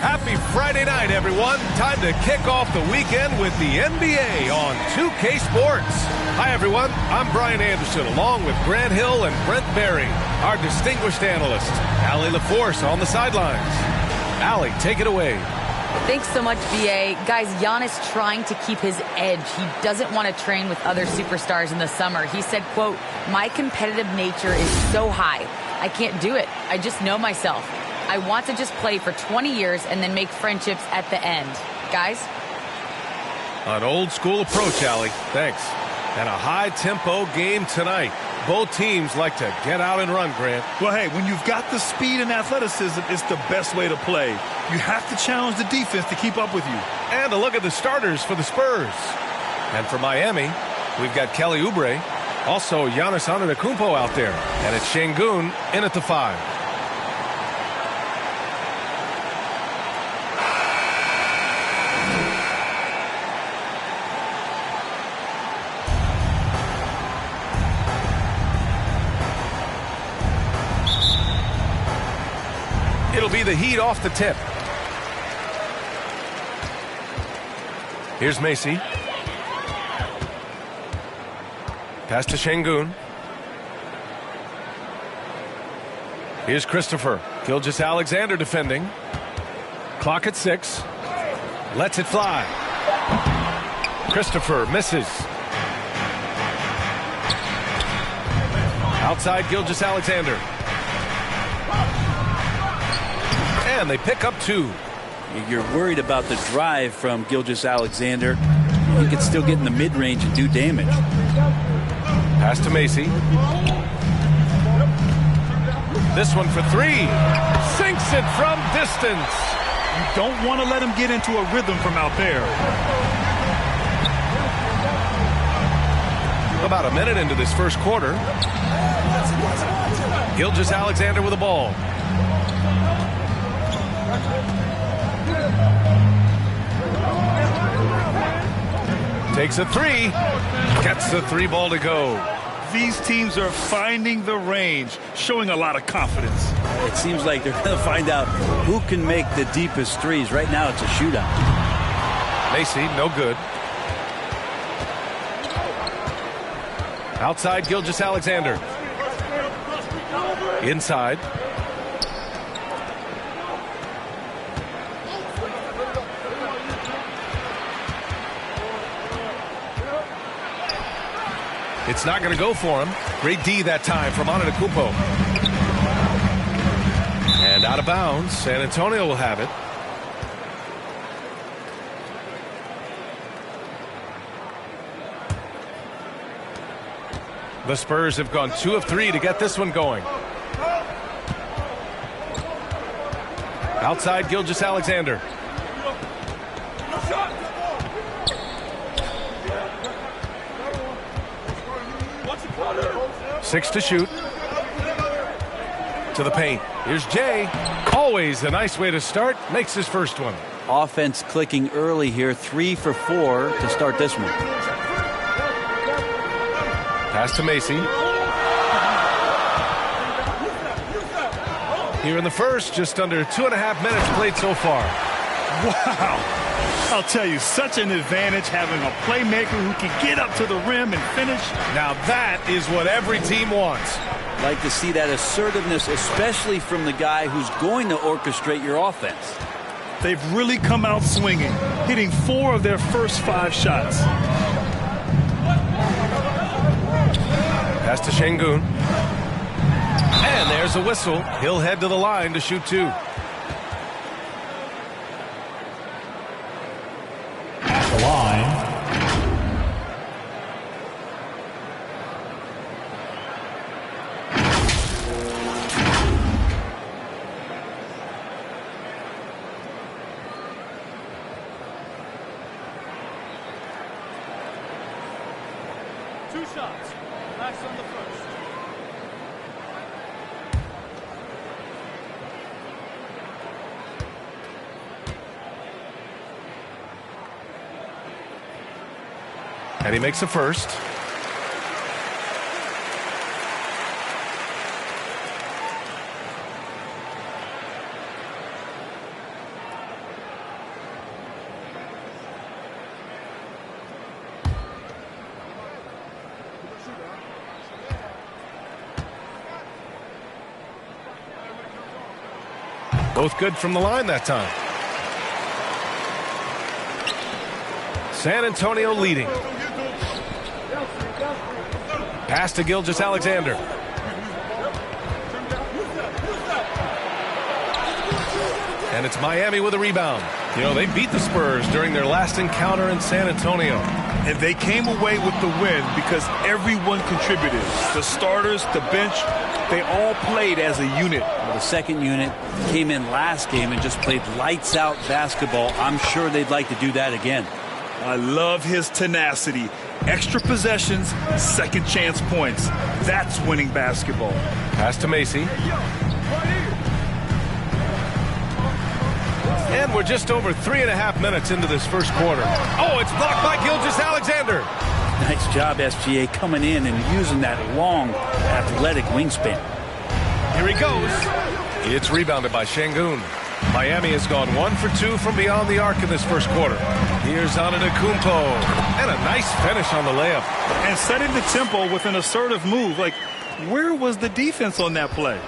Happy Friday night, everyone. Time to kick off the weekend with the NBA on 2K Sports. Hi, everyone. I'm Brian Anderson, along with Grant Hill and Brent Berry, our distinguished analyst. Allie LaForce on the sidelines. Allie, take it away. Thanks so much, BA. Guys, Giannis trying to keep his edge. He doesn't want to train with other superstars in the summer. He said, quote, "My competitive nature is so high. I can't do it. I just know myself. I want to just play for 20 years and then make friendships at the end." Guys? An old school approach, Allie. Thanks. And a high-tempo game tonight. Both teams like to get out and run, Grant. Well, hey, when you've got the speed and athleticism, it's the best way to play. You have to challenge the defense to keep up with you. And a look at the starters for the Spurs. And for Miami, we've got Kelly Oubre. Also, Giannis Antetokounmpo out there. And it's Şengün in at the 5. It'll be the Heat off the tip. Here's Macy. Pass to Şengün. Here's Christopher. Gilgeous-Alexander defending. Clock at 6. Lets it fly. Christopher misses. Outside Gilgeous-Alexander. And they pick up 2. You're worried about the drive from Gilgeous-Alexander. He could still get in the mid-range and do damage. Pass to Macy. This one for 3. Sinks it from distance. You don't want to let him get into a rhythm from out there. About a minute into this first quarter. Gilgeous-Alexander with the ball. Takes a 3. Gets the 3 ball to go. These teams are finding the range, showing a lot of confidence. It seems like they're going to find out who can make the deepest threes. Right now, it's a shootout. Macy, no good. Outside Gilgeous-Alexander. Inside. It's not going to go for him. Great D that time from Antetokounmpo. And out of bounds. San Antonio will have it. The Spurs have gone 2 of 3 to get this one going. Outside Gilgeous-Alexander. 6 to shoot. To the paint. Here's Jay. Always a nice way to start. Makes his first one. Offense clicking early here. 3 for 4 to start this one. Pass to Macy. Here in the first, just under 2.5 minutes played so far. Wow. I'll tell you, such an advantage having a playmaker who can get up to the rim and finish. Now that is what every team wants. Like to see that assertiveness, especially from the guy who's going to orchestrate your offense. They've really come out swinging, hitting 4 of their first 5 shots. Pass to Şengün. And there's a whistle. He'll head to the line to shoot 2. Line. Two shots. Max on the first. And he makes a first. Both good from the line that time. San Antonio leading. Pass to Gilgeous-Alexander. And it's Miami with a rebound. You know, they beat the Spurs during their last encounter in San Antonio. And they came away with the win because everyone contributed. The starters, the bench, they all played as a unit. Well, the second unit came in last game and just played lights out basketball. I'm sure they'd like to do that again. I love his tenacity. Extra possessions, second chance points. That's winning basketball. Pass to Macy. And we're just over 3.5 minutes into this first quarter. Oh, it's blocked by Gilgeous-Alexander. Nice job, SGA, coming in and using that long, athletic wingspan. Here he goes. It's rebounded by Şengün. Miami has gone 1 for 2 from beyond the arc in this first quarter. Here's Antetokounmpo. And a nice finish on the layup. And setting the tempo with an assertive move. Like, where was the defense on that play?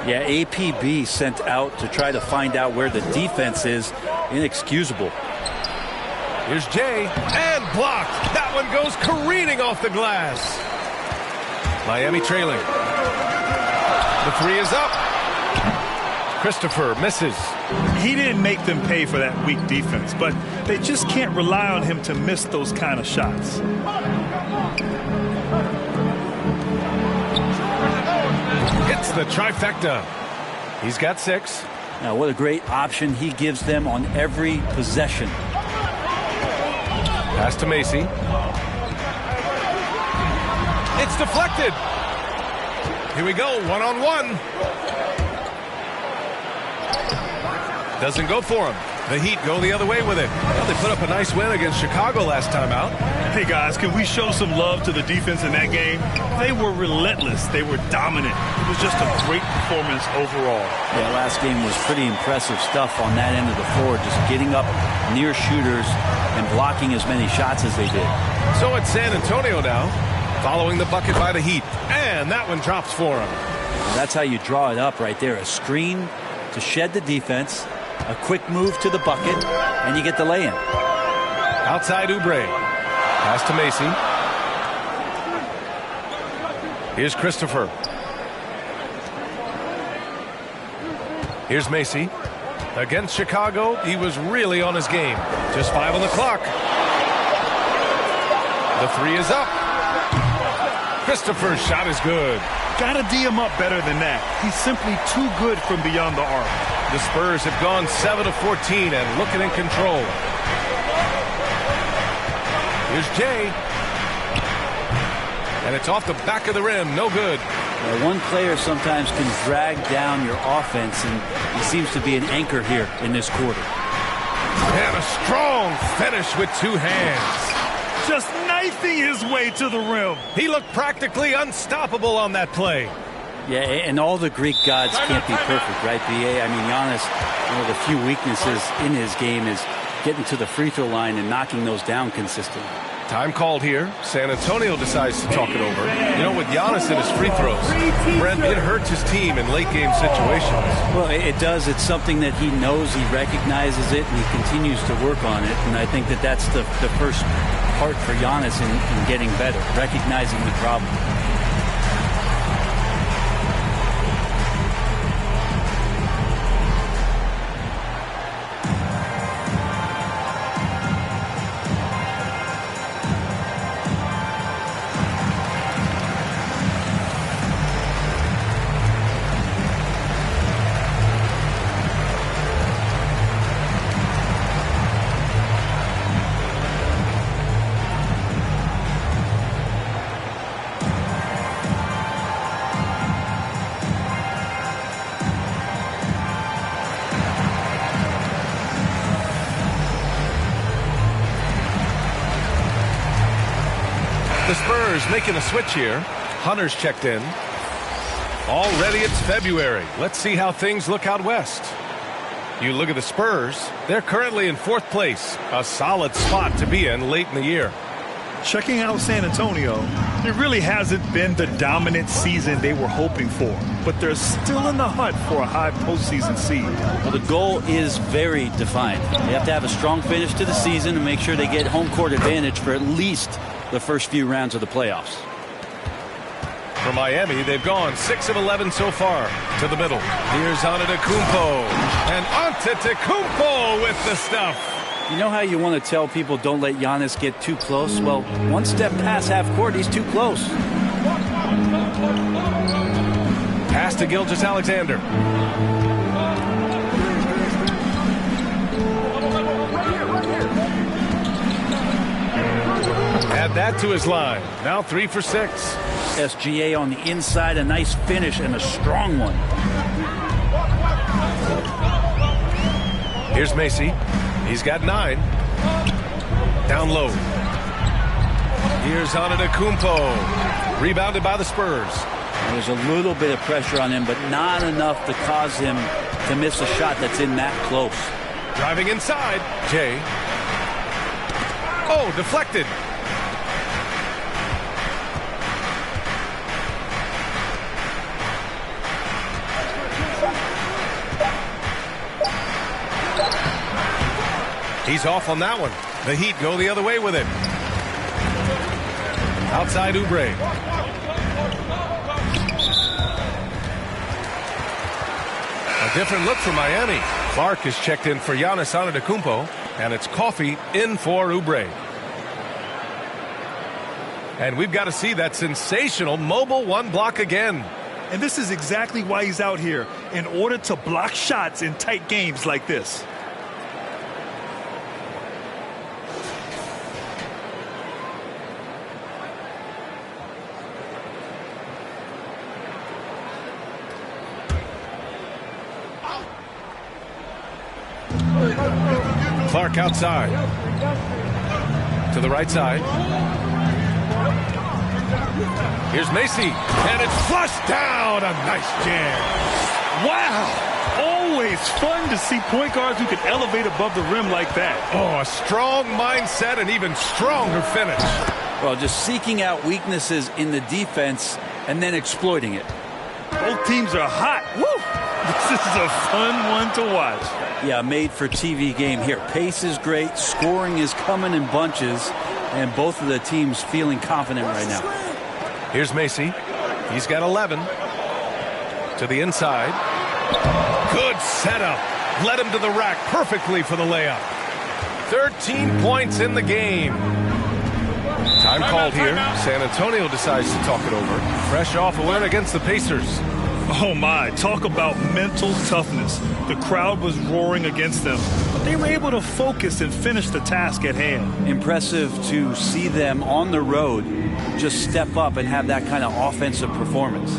Yeah, APB sent out to try to find out where the defense is. Inexcusable. Here's Jay. And blocked. That one goes careening off the glass. Miami trailing. The three is up. Christopher misses. He didn't make them pay for that weak defense, but they just can't rely on him to miss those kind of shots. Hits the trifecta. He's got 6. Now, what a great option he gives them on every possession. Pass to Macy. It's deflected. Here we go, one-on-one. Doesn't go for him. The Heat go the other way with it. Well, they put up a nice win against Chicago last time out. Hey, guys, can we show some love to the defense in that game? They were relentless. They were dominant. It was just a great performance overall. Yeah, last game was pretty impressive stuff on that end of the floor, just getting up near shooters and blocking as many shots as they did. So it's San Antonio now, following the bucket by the Heat. And that one drops for him. Well, that's how you draw it up right there. A screen to shed the defense, a quick move to the bucket, and you get the lay-in. Outside Oubre. Pass to Macy. Here's Christopher. Here's Macy. Against Chicago, he was really on his game. Just 5 on the clock. The three is up. Christopher's shot is good. Gotta D him up better than that. He's simply too good from beyond the arc. The Spurs have gone 7 of 14 and looking in control. Here's Jay. And it's off the back of the rim. No good. One player sometimes can drag down your offense, and he seems to be an anchor here in this quarter. And a strong finish with 2 hands. Just knifing his way to the rim. He looked practically unstoppable on that play. Yeah, and all the Greek gods can't be perfect, right, B.A.? I mean, Giannis, one of the few weaknesses in his game is getting to the free throw line and knocking those down consistently. Time called here. San Antonio decides to talk it over. You know, with Giannis and his free throws, Brent, it hurts his team in late-game situations. Well, it does. It's something that he knows, he recognizes it, and he continues to work on it. And I think that that's the first part for Giannis in getting better, recognizing the problem. The Spurs making a switch here. Hunter's checked in. Already it's February. Let's see how things look out west. You look at the Spurs. They're currently in 4th place. A solid spot to be in late in the year. Checking out San Antonio, it really hasn't been the dominant season they were hoping for, but they're still in the hunt for a high postseason seed. Well, the goal is very defined. They have to have a strong finish to the season and make sure they get home court advantage for at least the first few rounds of the playoffs. For Miami, they've gone 6 of 11 so far. To the middle. Here's Antetokounmpo. And Antetokounmpo with the stuff. You know how you want to tell people don't let Giannis get too close? Well, one step past half court, he's too close. Pass to Gilgeous-Alexander. Add that to his line. Now 3 for 6. SGA on the inside, a nice finish and a strong one. Here's Macy. He's got 9. Down low. Here's Antetokounmpo. Rebounded by the Spurs. There's a little bit of pressure on him, but not enough to cause him to miss a shot that's in that close. Driving inside. Jay. Oh, deflected. He's off on that one. The Heat go the other way with it. Outside Oubre. A different look for Miami. Clark is checked in for Giannis Antetokounmpo, and it's Coffey in for Oubre. And we've got to see that sensational mobile one block again. And this is exactly why he's out here, in order to block shots in tight games like this. Clark outside. To the right side. Here's Macy. And it's flushed down. A nice jam. Wow. Always fun to see point guards who can elevate above the rim like that. Oh, a strong mindset and even stronger finish. Well, just seeking out weaknesses in the defense and then exploiting it. Both teams are hot. Woo! This is a fun one to watch. Yeah, made for TV game here. Pace is great. Scoring is coming in bunches. And both of the teams feeling confident right now. Here's Macy. He's got 11. To the inside. Good setup. Led him to the rack perfectly for the layup. 13 points in the game. Time called here. San Antonio decides to talk it over. Fresh off a win against the Pacers. Oh my, talk about mental toughness. The crowd was roaring against them, but they were able to focus and finish the task at hand. Impressive to see them on the road just step up and have that kind of offensive performance.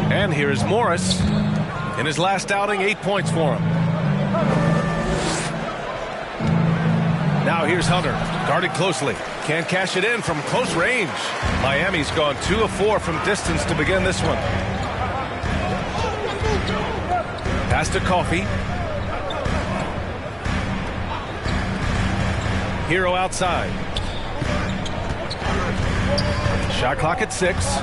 And here is Morris. In his last outing, 8 points for him. Now here's Hunter. Guarded closely. Can't cash it in from close range. Miami's gone 2 of 4 from distance to begin this one. Pass to Coffey. Hero outside. Shot clock at 6.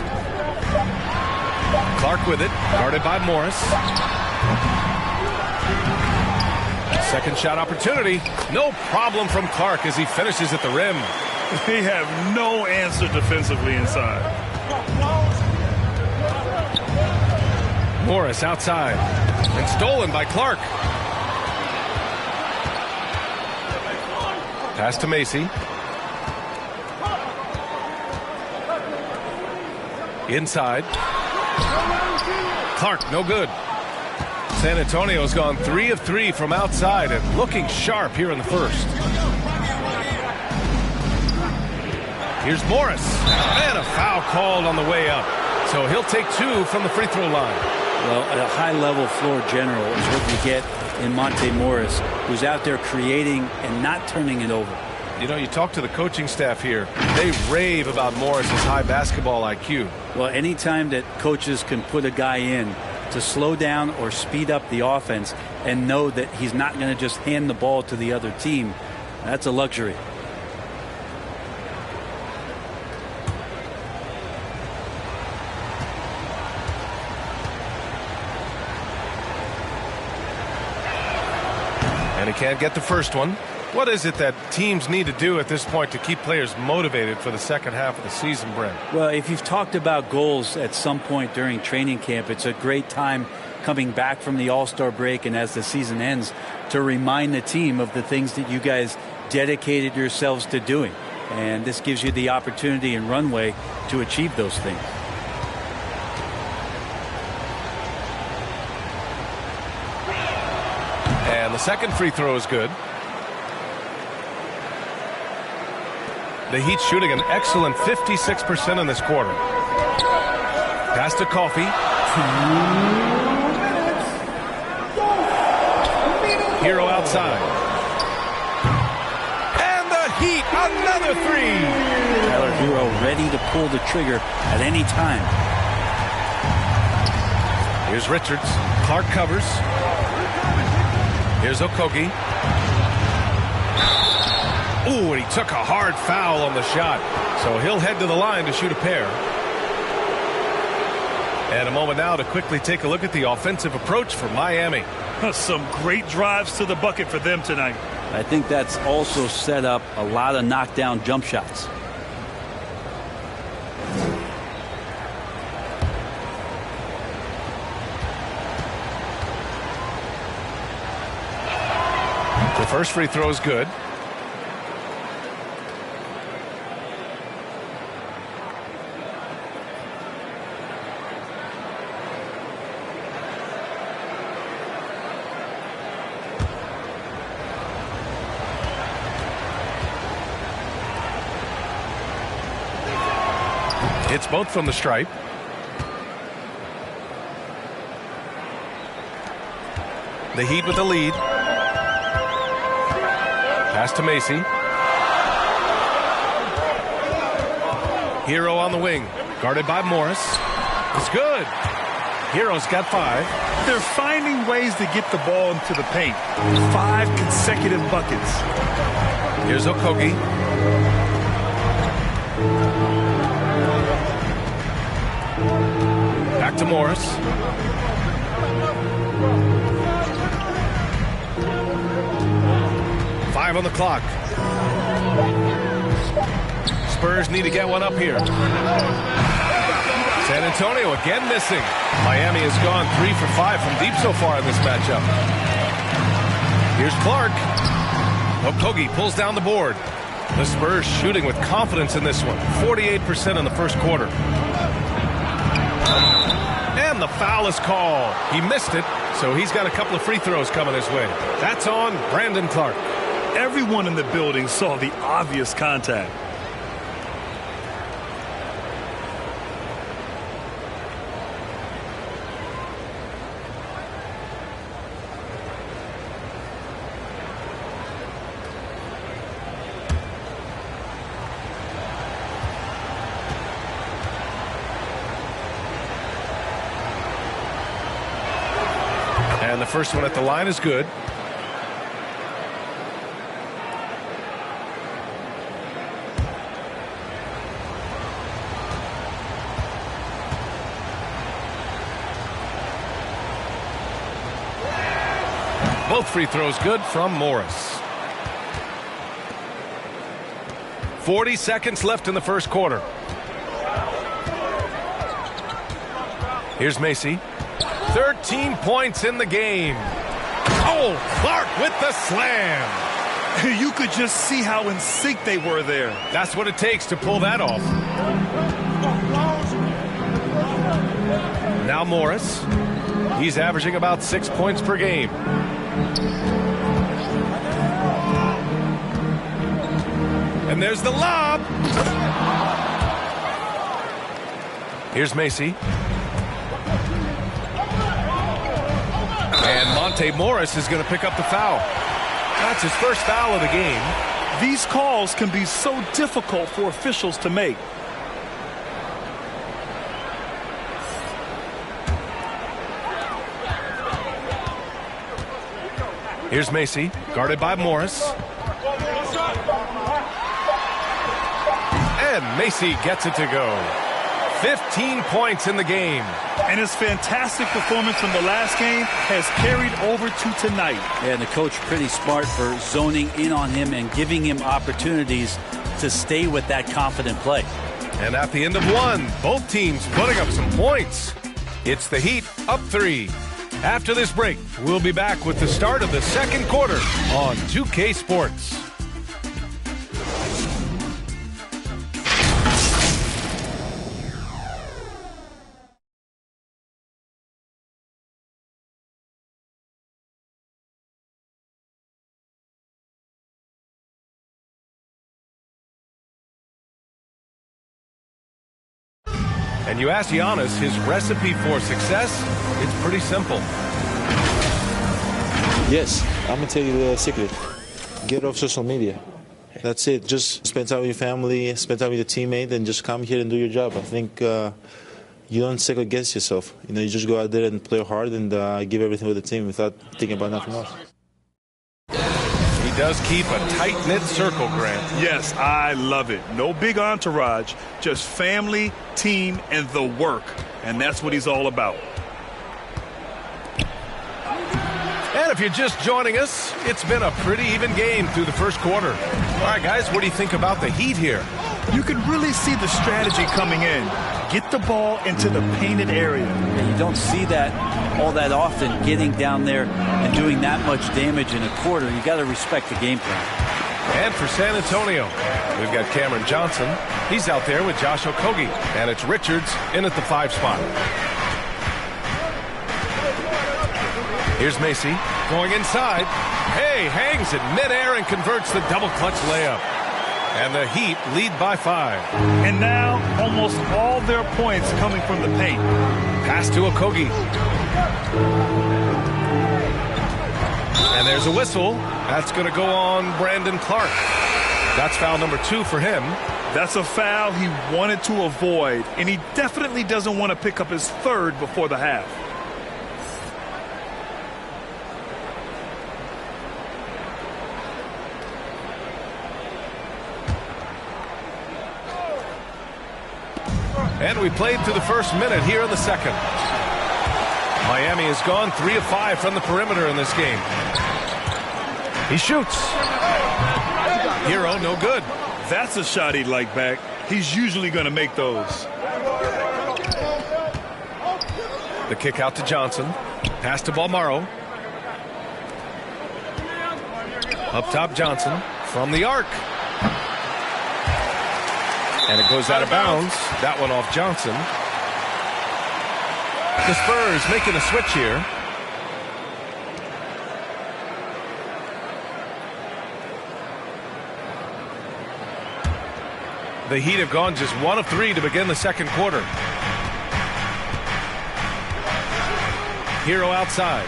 Clark with it, guarded by Morris. Second shot opportunity. No problem from Clark as he finishes at the rim. They have no answer defensively inside. Morris outside. And stolen by Clark. Pass to Macy. Inside. Clark, no good. San Antonio's gone 3 of 3 from outside and looking sharp here in the first. Here's Morris. And a foul called on the way up. So he'll take 2 from the free throw line. Well, a high-level floor general is what you get in Monte Morris, who's out there creating and not turning it over. You know, you talk to the coaching staff here, they rave about Morris's high basketball IQ. Well, anytime that coaches can put a guy in to slow down or speed up the offense and know that he's not going to just hand the ball to the other team, that's a luxury. And he can't get the first one. What is it that teams need to do at this point to keep players motivated for the second half of the season, Brent? Well, if you've talked about goals at some point during training camp, it's a great time coming back from the All-Star break and as the season ends to remind the team of the things that you guys dedicated yourselves to doing. And this gives you the opportunity and runway to achieve those things. And the second free throw is good. The Heat shooting an excellent 56% in this quarter. Pass to Coffey. Hero outside. And the Heat, another 3. Tyler Hero ready to pull the trigger at any time. Here's Richards. Clark covers. Here's Okogie. Ooh, and he took a hard foul on the shot. So he'll head to the line to shoot a pair. And a moment now to quickly take a look at the offensive approach for Miami. Some great drives to the bucket for them tonight. I think that's also set up a lot of knockdown jump shots. The first free throw is good. It's both from the stripe. The Heat with the lead. Pass to Macy. Hero on the wing. Guarded by Morris. It's good. Hero's got 5. They're finding ways to get the ball into the paint. 5 consecutive buckets. Here's Okogie. Back to Morris. Five on the clock. Spurs need to get one up here. San Antonio again missing. Miami has gone 3 for 5 from deep so far in this matchup. Here's Clark. Okogie pulls down the board. The Spurs shooting with confidence in this one. 48% in the first quarter. And the foul is called. He missed it, so he's got a couple of free throws coming his way. That's on Brandon Clark. Everyone in the building saw the obvious contact. And the first one at the line is good. Both free throws good from Morris. 40 seconds left in the first quarter. Here's Macy. 13 points in the game. Oh, Clark with the slam. You could just see how in sync they were there. That's what it takes to pull that off. Now Morris. He's averaging about 6 points per game. And there's the lob. Here's Macy. And Monte Morris is going to pick up the foul. That's his first foul of the game. These calls can be so difficult for officials to make. Here's Macy, guarded by Morris. And Macy gets it to go. 15 points in the game. And his fantastic performance from the last game has carried over to tonight. Yeah, and the coach pretty smart for zoning in on him and giving him opportunities to stay with that confident play. And at the end of one, both teams putting up some points. It's the Heat up 3. After this break, we'll be back with the start of the second quarter on 2K Sports. And you ask Giannis his recipe for success, it's pretty simple. Yes, I'm going to tell you the secret. Get off social media. That's it. Just spend time with your family, spend time with your teammate, and just come here and do your job. I think you don't second guess yourself. You know, you just go out there and play hard and give everything with the team without thinking about nothing else. He does keep a tight-knit circle, Grant. Yes, I love it. No big entourage, just family, team, and the work. And that's what he's all about. And if you're just joining us, it's been a pretty even game through the first quarter. All right, guys, what do you think about the Heat here? You can really see the strategy coming in. Get the ball into the painted area. And you don't see that all that often, getting down there and doing that much damage in a quarter. You got to respect the game plan. And for San Antonio, we've got Cameron Johnson. He's out there with Josh Okogie. And it's Richards in at the 5 spot. Here's Macy going inside. Hey, hangs it midair and converts the double clutch layup. And the Heat lead by 5. And now almost all their points coming from the paint. Pass to Okogie. And there's a whistle. That's going to go on Brandon Clark. That's foul number 2 for him. That's a foul he wanted to avoid, and he definitely doesn't want to pick up his 3rd before the half. And we played through the first minute here in the second. Miami has gone 3 of 5 from the perimeter in this game. He shoots. Hero, no good. That's a shot he'd like back. He's usually going to make those. The kick out to Johnson. Pass to Balmaro. Up top, Johnson from the arc. And it goes out of bounds. That one off Johnson. The Spurs making a switch here. The Heat have gone just 1 of 3 to begin the second quarter. Hero outside.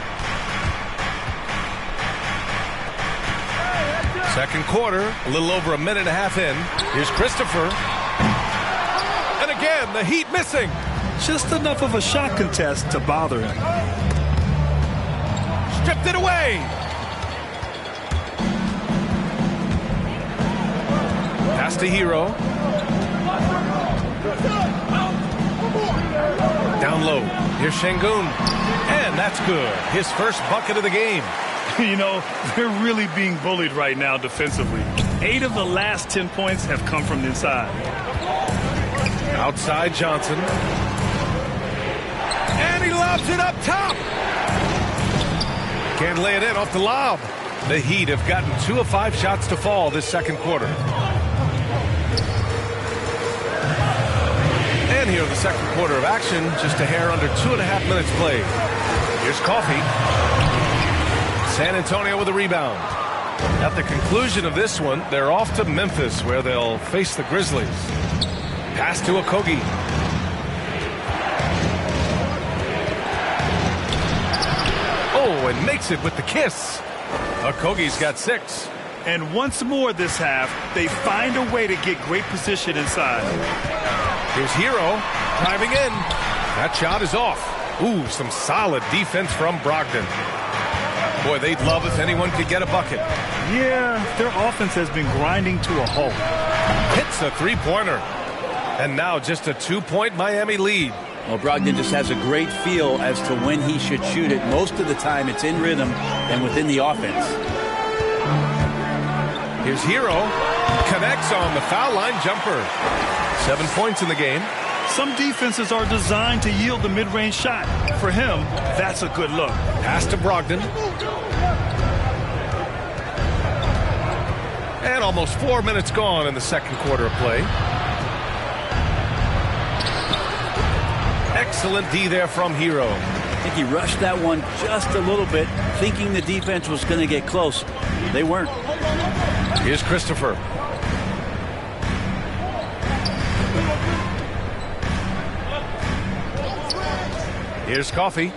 Second quarter, a little over a minute and a half in. Here's Christopher. And again, the Heat missing. Just enough of a shot contest to bother him. Stripped it away. Pass to Hero. Down low. Here's Şengün. And that's good. His first bucket of the game. You know, they're really being bullied right now defensively. 8 of the last 10 points have come from the inside. Outside Johnson. And he lobs it up top. Can't lay it in off the lob. The Heat have gotten 2 of 5 shots to fall this second quarter. And here the second quarter of action, just a hair under 2.5 minutes played. Here's Coffee. San Antonio with a rebound. At the conclusion of this one, they're off to Memphis, where they'll face the Grizzlies. Pass to Okogie. Oh, and makes it with the kiss. Okogie's got 6. And once more this half, they find a way to get great position inside. Here's Hero driving in. That shot is off. Ooh, some solid defense from Brogdon. Boy, they'd love if anyone could get a bucket. Yeah, their offense has been grinding to a halt. Hits a three-pointer. And now just a 2-point Miami lead. Well, Brogdon just has a great feel as to when he should shoot it. Most of the time it's in rhythm and within the offense. Here's Hero. Connects on the foul line jumper. 7 points in the game. Some defenses are designed to yield the mid-range shot. For him, that's a good look. Pass to Brogdon. And almost 4 minutes gone in the second quarter of play. Excellent D there from Hero. I think he rushed that one just a little bit, thinking the defense was going to get close. They weren't. Here's Christopher. Here's Coffee.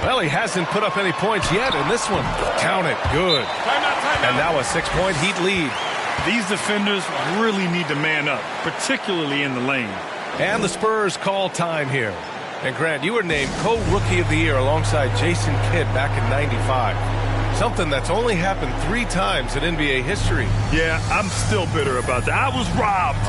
Well, he hasn't put up any points yet in this one. Count it. Good. And now a 6-point Heat lead. These defenders really need to man up, particularly in the lane. And the Spurs call time here. And Grant, you were named co-rookie of the year alongside Jason Kidd back in '95. Something that's only happened 3 times in NBA history. Yeah, I'm still bitter about that. I was robbed.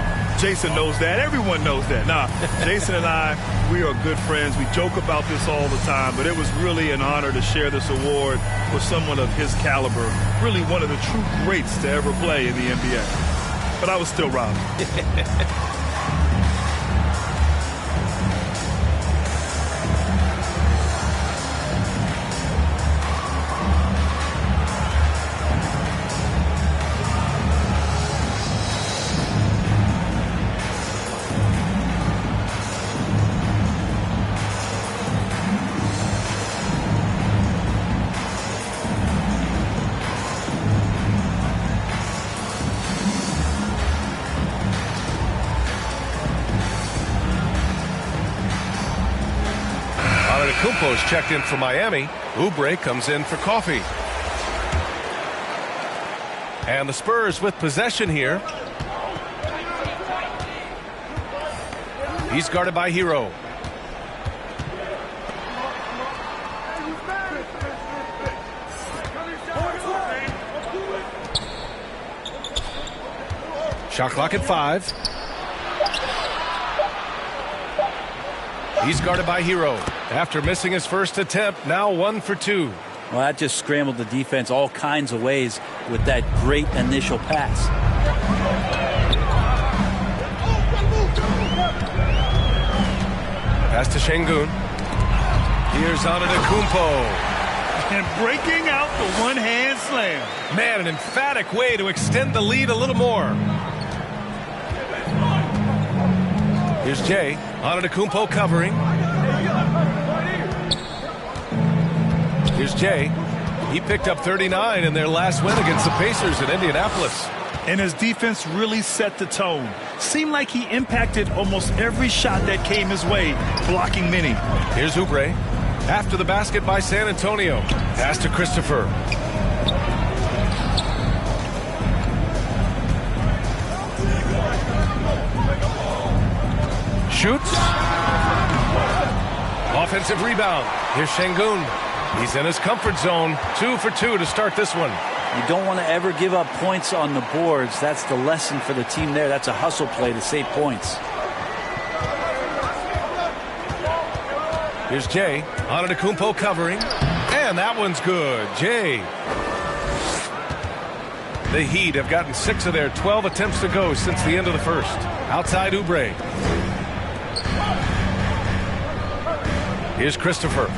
Jason knows that. Everyone knows that. Nah, Jason and I, we are good friends. We joke about this all the time, but it was really an honor to share this award with someone of his caliber. Really one of the true greats to ever play in the NBA. But I was still robbed. Kumpo's checked in for Miami. Oubre comes in for Coffee. And the Spurs with possession here. He's guarded by Hero. Shot clock at 5. He's guarded by Hero. After missing his first attempt, now 1 for 2. Well, that just scrambled the defense all kinds of ways with that great initial pass. Pass to Şengün. Here's Antetokounmpo. And breaking out the one-hand slam. Man, an emphatic way to extend the lead a little more. Here's Jay. Antetokounmpo covering. Here's Jay. He picked up 39 in their last win against the Pacers in Indianapolis. And his defense really set the tone. Seemed like he impacted almost every shot that came his way, blocking many. Here's Oubre. After the basket by San Antonio. Pass to Christopher. Shoots. Offensive rebound. Here's Şengün. He's in his comfort zone. 2 for 2 to start this one. You don't want to ever give up points on the boards. That's the lesson for the team there. That's a hustle play to save points. Here's Jay. Antetokounmpo covering. And that one's good. Jay. The Heat have gotten 6 of their 12 attempts to go since the end of the first. Outside Oubre. Here's Christopher.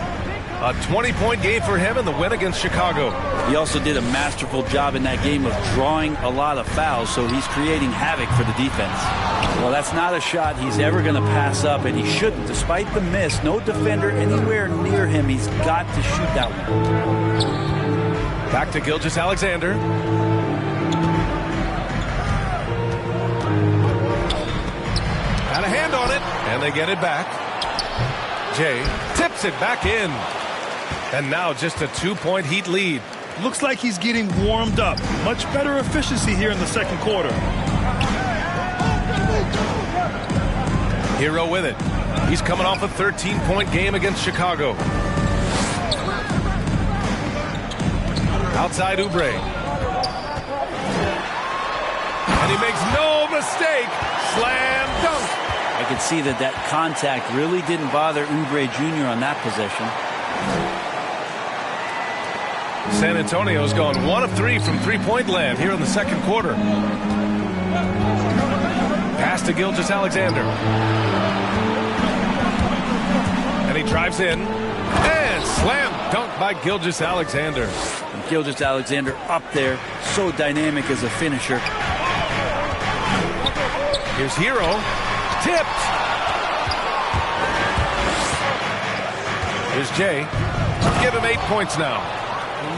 A 20-point game for him in the win against Chicago. He also did a masterful job in that game of drawing a lot of fouls, so he's creating havoc for the defense. Well, that's not a shot he's ever going to pass up, and he shouldn't. Despite the miss, no defender anywhere near him. He's got to shoot that one. Back to Gilgeous-Alexander. Got a hand on it, and they get it back. Jay tips it back in. And now just a 2-point Heat lead. Looks like he's getting warmed up. Much better efficiency here in the second quarter. Hero with it. He's coming off a 13-point game against Chicago. Outside Oubre. And he makes no mistake. Slam dunk. I could see that contact really didn't bother Oubre Jr. on that possession. San Antonio's gone 1 of 3 from three-point land here in the second quarter. Pass to Gilgeous-Alexander. And he drives in. And slam dunk by Gilgeous-Alexander. Gilgeous-Alexander up there, so dynamic as a finisher. Here's Hero. Tipped. Here's Jay. Give him 8 points now.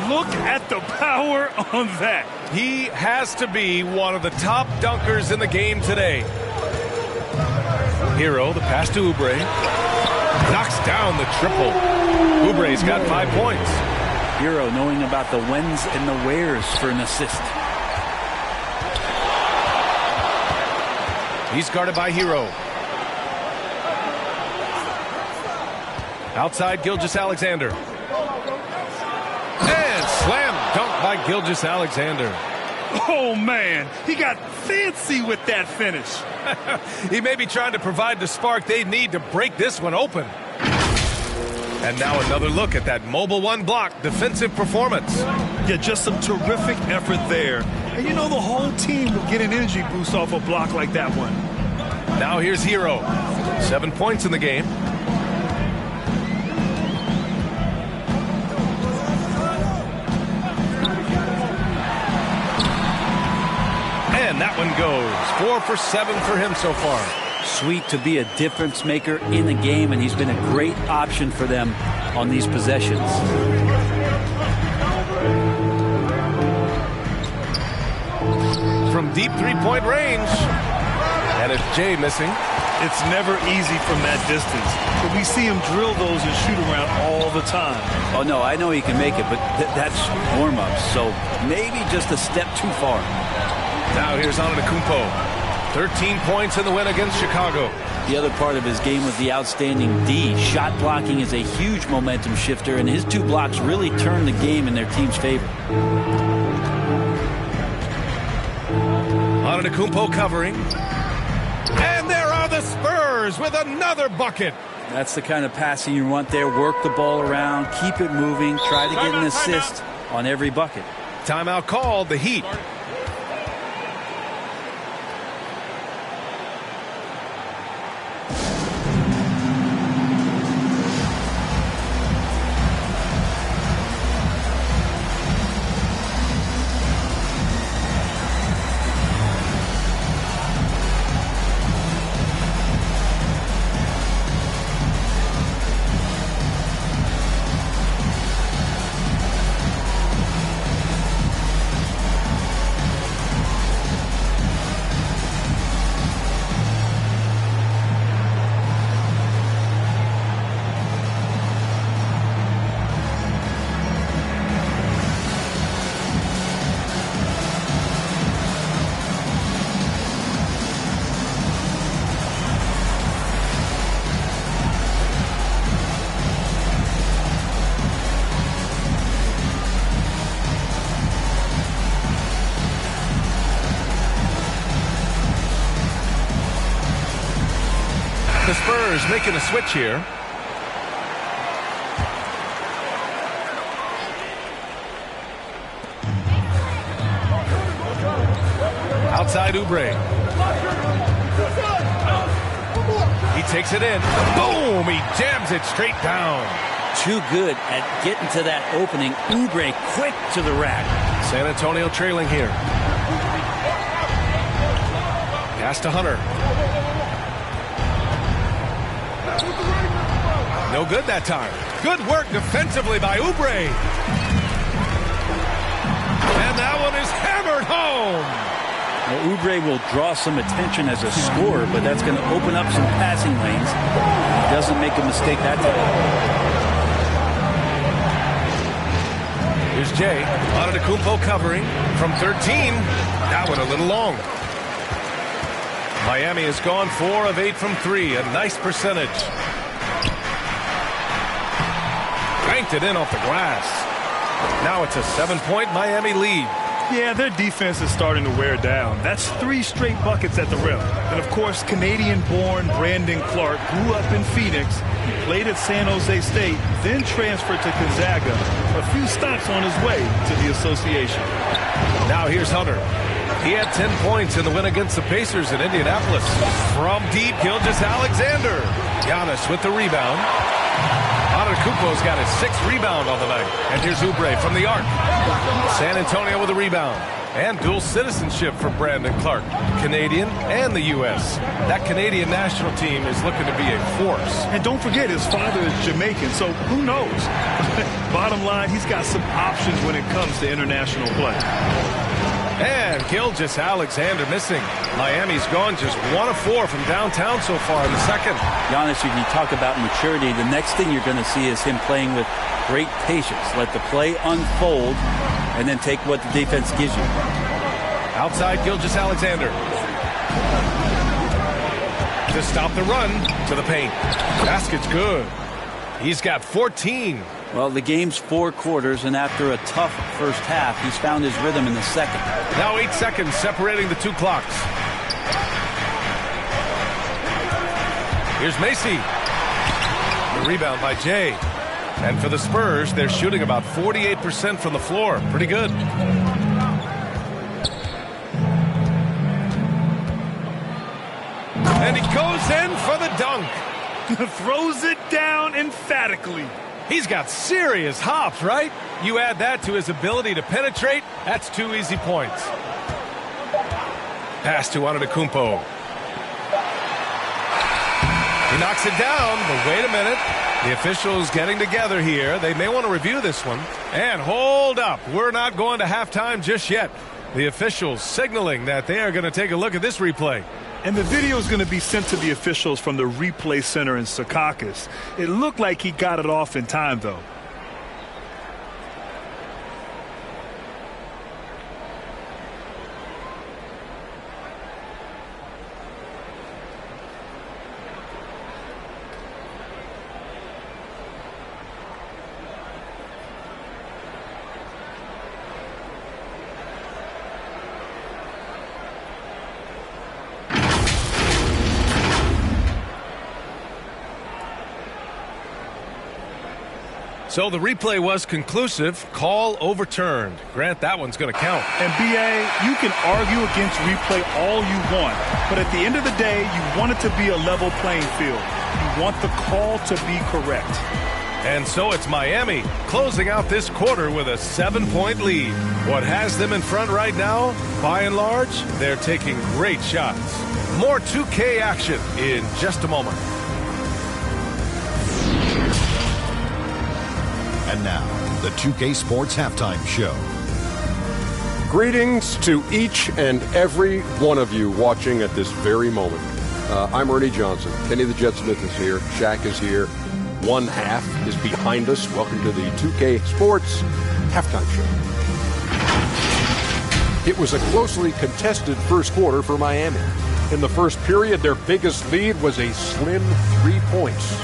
Look at the power on that. He has to be one of the top dunkers in the game today. Hero, the pass to Oubre. Knocks down the triple. Oubre's got 5 points. Hero knowing about the whens and the wheres for an assist. He's guarded by Hero. Outside Gilgeous-Alexander. And slam dunk by Gilgeous-Alexander. Oh, man. He got fancy with that finish. He may be trying to provide the spark they need to break this one open. And now another look at that mobile one block defensive performance. Yeah, just some terrific effort there. And you know the whole team will get an energy boost off a block like that one. Now here's Hero. 7 points in the game. And that one goes. 4 for 7 for him so far. Sweet to be a difference maker in the game, and he's been a great option for them on these possessions. From deep three-point range. And it's Jay missing. It's never easy from that distance, but we see him drill those and shoot around all the time. Oh, no, I know he can make it, but that's warm-up, so maybe just a step too far. Now here's Antetokounmpo. 13 points in the win against Chicago. The other part of his game was the outstanding D. Shot blocking is a huge momentum shifter, and his 2 blocks really turned the game in their team's favor. Antetokounmpo covering. And there are the Spurs with another bucket. That's the kind of passing you want there. Work the ball around, keep it moving, try to get an assist on every bucket. Timeout called, the Heat. The Spurs making a switch here. inside Oubre. He takes it in. Boom! He jams it straight down. Too good at getting to that opening. Oubre quick to the rack. San Antonio trailing here. Pass to Hunter. No good that time. Good work defensively by Oubre. And that one is hammered home. Well, Oubre will draw some attention as a scorer, but that's going to open up some passing lanes. He doesn't make a mistake that time. Here's Jay. Antetokounmpo covering from 13. That one a little long. Miami has gone 4 of 8 from 3. A nice percentage. Banked it in off the glass. Now it's a 7-point Miami lead. Yeah, their defense is starting to wear down. That's 3 straight buckets at the rim. And, of course, Canadian-born Brandon Clark grew up in Phoenix, played at San Jose State, then transferred to Gonzaga. A few stops on his way to the association. Now here's Hunter. He had 10 points in the win against the Pacers in Indianapolis. From deep, Gilgeous-Alexander. Giannis with the rebound. Antetokounmpo's got his 6th rebound on the night. And here's Oubre from the arc. San Antonio with a rebound. And dual citizenship for Brandon Clark. Canadian and the U.S. That Canadian national team is looking to be a force. And don't forget, his father is Jamaican, so who knows? Bottom line, he's got some options when it comes to international play. And Gilgeous-Alexander missing. Miami's gone just 1 of 4 from downtown so far in the second. Giannis, if you talk about maturity, the next thing you're going to see is him playing with great patience. Let the play unfold and then take what the defense gives you. Outside Gilgeous-Alexander. To stop the run to the paint. Basket's good. He's got 14. Well, the game's 4 quarters, and after a tough first half, he's found his rhythm in the second. Now 8 seconds separating the 2 clocks. Here's Macy. The rebound by Jay. And for the Spurs, they're shooting about 48% from the floor. Pretty good. And he goes in for the dunk. Throws it down emphatically. He's got serious hops, right? You add that to his ability to penetrate, that's 2 easy points. Pass to Antetokounmpo. He knocks it down, but wait a minute. The officials getting together here. They may want to review this one. And hold up. We're not going to halftime just yet. The officials signaling that they are going to take a look at this replay. And the video is going to be sent to the officials from the replay center in Secaucus. It looked like he got it off in time, though. So the replay was conclusive. Call overturned. Grant, that one's going to count. And, B.A., you can argue against replay all you want. But at the end of the day, you want it to be a level playing field. You want the call to be correct. And so it's Miami closing out this quarter with a 7-point lead. What has them in front right now? By and large, they're taking great shots. More 2K action in just a moment. And now, the 2K Sports Halftime Show. Greetings to each and every one of you watching at this very moment. I'm Ernie Johnson. Kenny the Jet Smith is here. Shaq is here. One half is behind us. Welcome to the 2K Sports Halftime Show. It was a closely contested first quarter for Miami. In the first period, their biggest lead was a slim 3 points.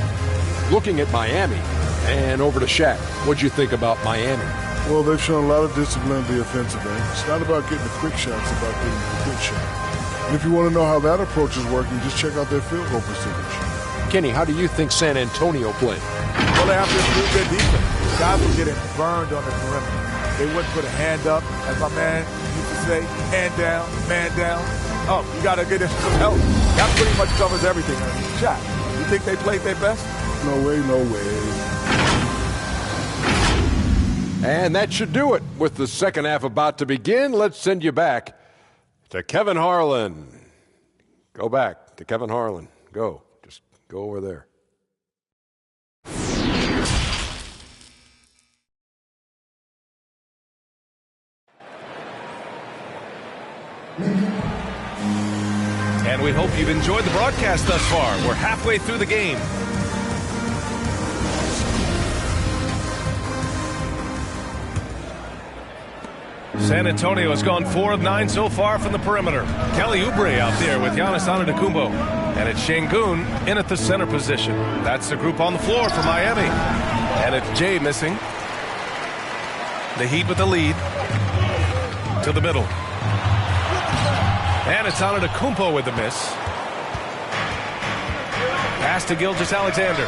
Looking at Miami, and over to Shaq. What'd you think about Miami? Well, they've shown a lot of discipline in the offensive end. It's not about getting the quick shots, it's about getting the good shot. And if you want to know how that approach is working, just check out their field goal percentage. Kenny, how do you think San Antonio played? Well, they have to improve their defense. Guys were getting burned on the perimeter. They wouldn't put a hand up, as my man used to say, hand down, man down. Oh, you got to get him some help. That pretty much covers everything. Shaq, you think they played their best? No way, no way. And that should do it. With the second half about to begin, let's send you back to Kevin Harlan. Go back to Kevin Harlan. Go. Just go over there. And we hope you've enjoyed the broadcast thus far. We're halfway through the game. San Antonio has gone 4 of 9 so far from the perimeter. Kelly Oubre out there with Giannis Antetokounmpo. And it's Şengün in at the center position. That's the group on the floor for Miami. And it's Jay missing. The Heat with the lead. To the middle. And it's Antetokounmpo with the miss. Pass to Gilgeous-Alexander.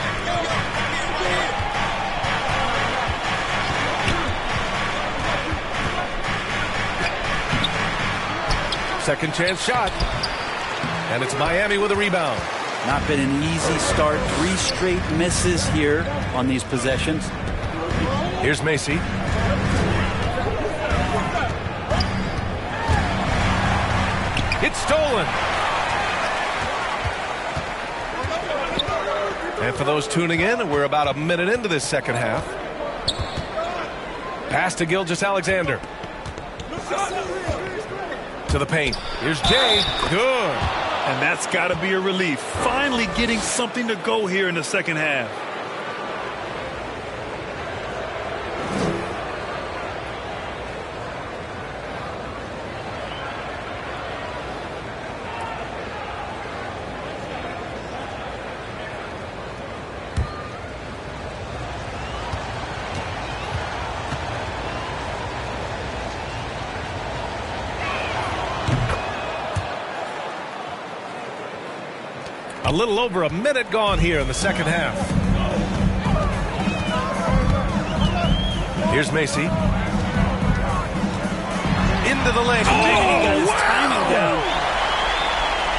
Second chance shot. And it's Miami with a rebound. Not been an easy start. 3 straight misses here on these possessions. Here's Macy. It's stolen. And for those tuning in, we're about a minute into this second half. Pass to Gilgeous-Alexander. To the paint. Here's Jay. Good. And that's got to be a relief. Finally getting something to go here in the second half. A little over a minute gone here in the second half. Here's Macy. Into the lane. Timing down.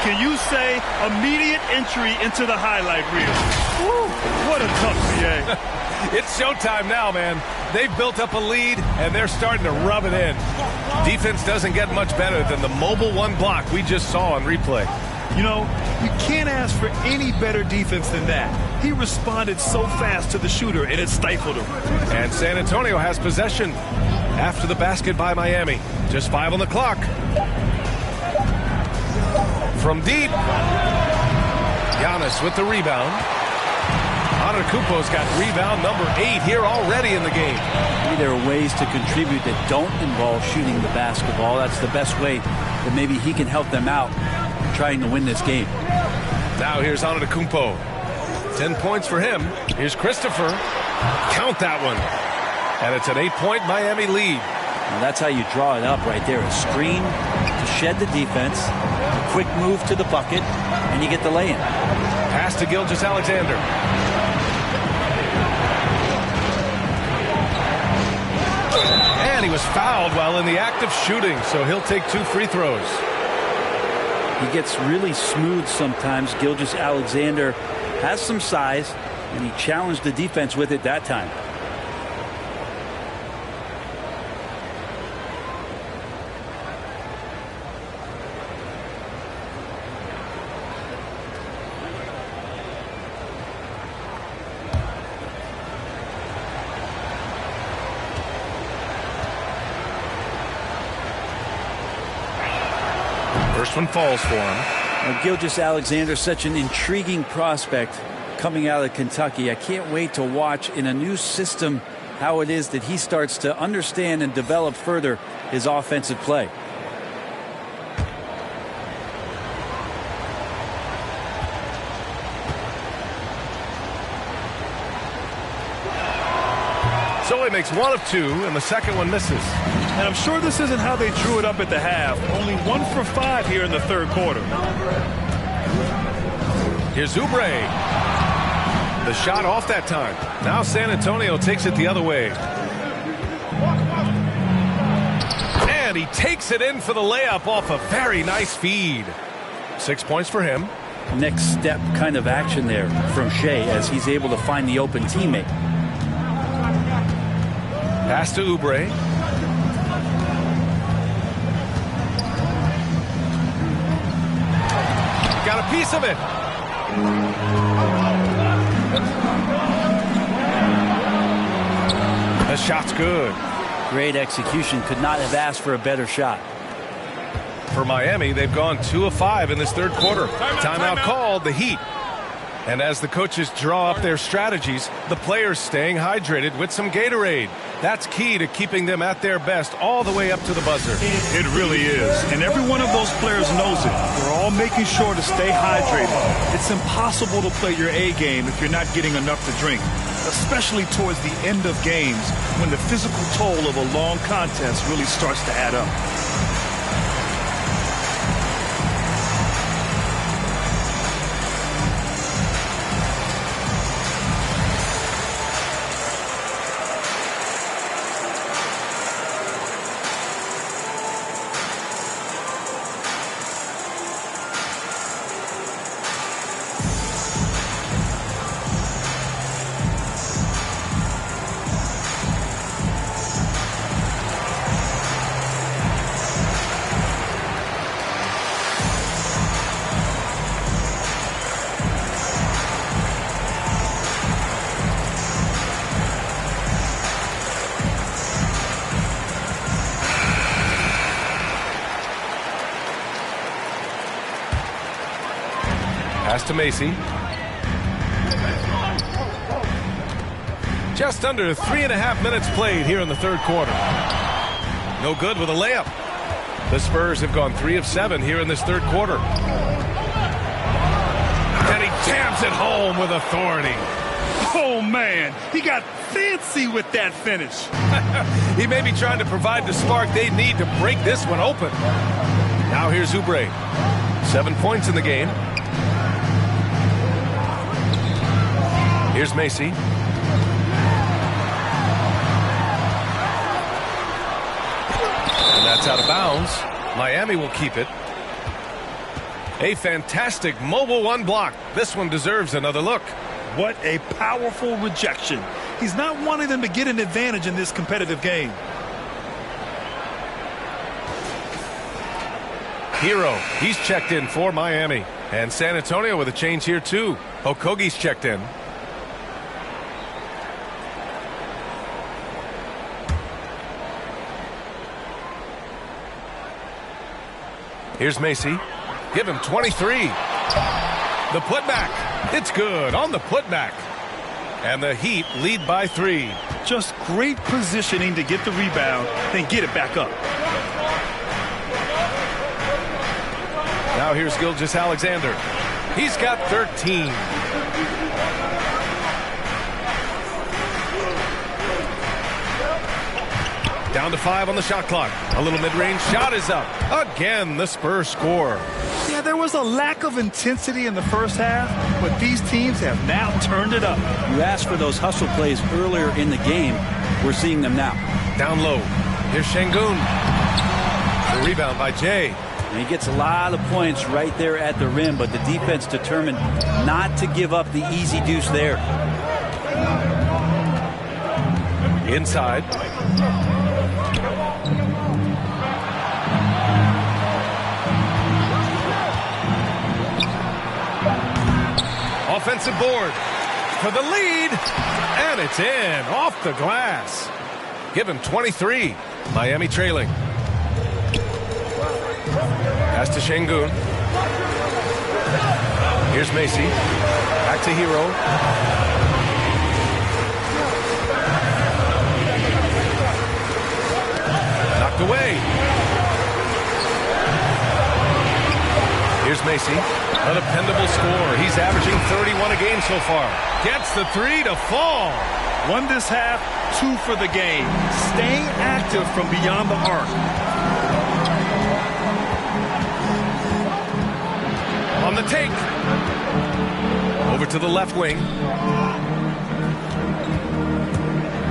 Can you say immediate entry into the highlight reel? Woo, what a tough PA. It's showtime now, man. They've built up a lead, and they're starting to rub it in. Defense doesn't get much better than the mobile one block we just saw on replay. You know, you can't ask for any better defense than that. He responded so fast to the shooter, and it stifled him. And San Antonio has possession after the basket by Miami. Just 5 on the clock. From deep. Giannis with the rebound. Antetokounmpo's got rebound number 8 here already in the game. Maybe there are ways to contribute that don't involve shooting the basketball. That's the best way that maybe he can help them out trying to win this game. Now here's Antetokounmpo. 10 points for him. Here's Christopher. Count that one. And it's an 8-point Miami lead. And that's how you draw it up right there. A screen to shed the defense, a quick move to the bucket, and you get the lay-in. Pass to Gilgeous-Alexander. And he was fouled while in the act of shooting, so he'll take 2 free throws. He gets really smooth sometimes. Gilgeous-Alexander has some size, and he challenged the defense with it that time. First one falls for him. Now, Gilgeous-Alexander, such an intriguing prospect coming out of Kentucky. I can't wait to watch in a new system how it is that he starts to understand and develop further his offensive play. So he makes 1 of 2, and the second one misses. And I'm sure this isn't how they drew it up at the half. Only 1 for 5 here in the third quarter. Here's Oubre. The shot off that time. Now San Antonio takes it the other way. And And he takes it in for the layup off a very nice feed. 6 points for him. Next step kind of action there from Shea as he's able to find the open teammate. Pass to Oubre. Got a piece of it. The shot's good. Great execution. Could not have asked for a better shot. For Miami, they've gone 2 of 5 in this third quarter. Timeout called, the Heat. And as the coaches draw up their strategies, the players staying hydrated with some Gatorade. That's key to keeping them at their best all the way up to the buzzer. It really is. And every one of those players knows it. They're all making sure to stay hydrated. It's impossible to play your A game if you're not getting enough to drink, especially towards the end of games when the physical toll of a long contest really starts to add up. Pass to Macy. Just under 3.5 minutes played here in the third quarter. No good with a layup. The Spurs have gone 3 of 7 here in this third quarter. And he jams it home with authority. Oh, man, he got fancy with that finish. He may be trying to provide the spark they need to break this one open. Now here's Oubre. 7 points in the game. Here's Macy. And that's out of bounds. Miami will keep it. A fantastic mobile one block. This one deserves another look. What a powerful rejection. He's not wanting them to get an advantage in this competitive game. Hero, he's checked in for Miami. And San Antonio with a change here too. Okogie's checked in. Here's Macy. Give him 23. The putback. It's good on the putback. And the Heat lead by 3. Just great positioning to get the rebound, then get it back up. Now here's Gilgeous-Alexander. He's got 13. Down to 5 on the shot clock. A little mid-range shot is up. Again, the Spurs score. Yeah, there was a lack of intensity in the first half, but these teams have now turned it up. You asked for those hustle plays earlier in the game. We're seeing them now. Down low. Here's Şengün. The rebound by Jay. And he gets a lot of points right there at the rim, but the defense determined not to give up the easy deuce there. Inside. Offensive board for the lead, and it's in off the glass. Give him 23. Miami trailing. Pass to Şengün. Here's Macy. Back to Hero. Knocked away. Here's Macy. A dependable scorer. He's averaging 31 a game so far. Gets the 3 to fall. Won this half, 2 for the game. Staying active from beyond the arc. On the take. Over to the left wing.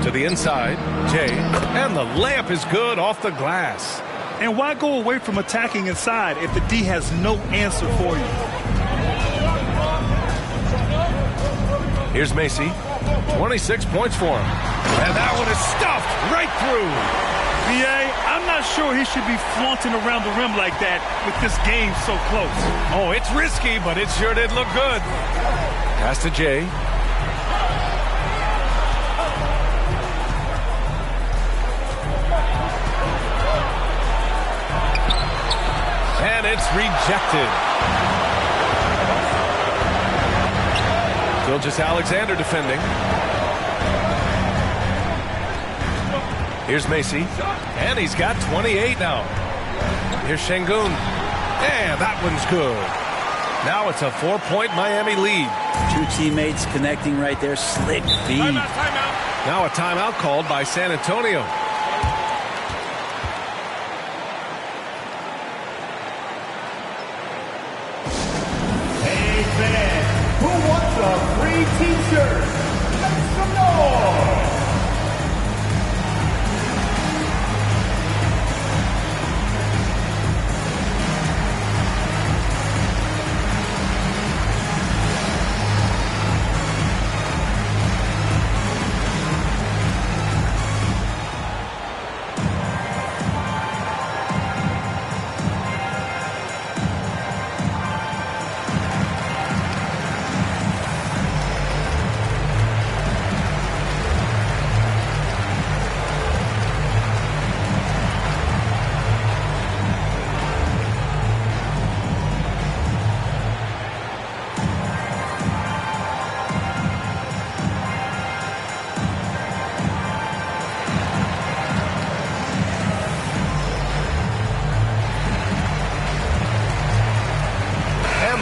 To the inside. Jay. And the layup is good off the glass. And why go away from attacking inside if the D has no answer for you? Here's Macy. 26 points for him. And that one is stuffed right through. BA, I'm not sure he should be flaunting around the rim like that with this game so close. Oh, it's risky, but it sure did look good. Pass to Jay. And it's rejected. Gilgeous-Alexander defending. Here's Macy. And he's got 28 now. Here's Şengün. And that one's good. Now it's a 4-point Miami lead. Two teammates connecting right there. Slick feed. Timeout. Now a timeout called by San Antonio. Hey, fans, who wants a free t-shirt? Make some noise!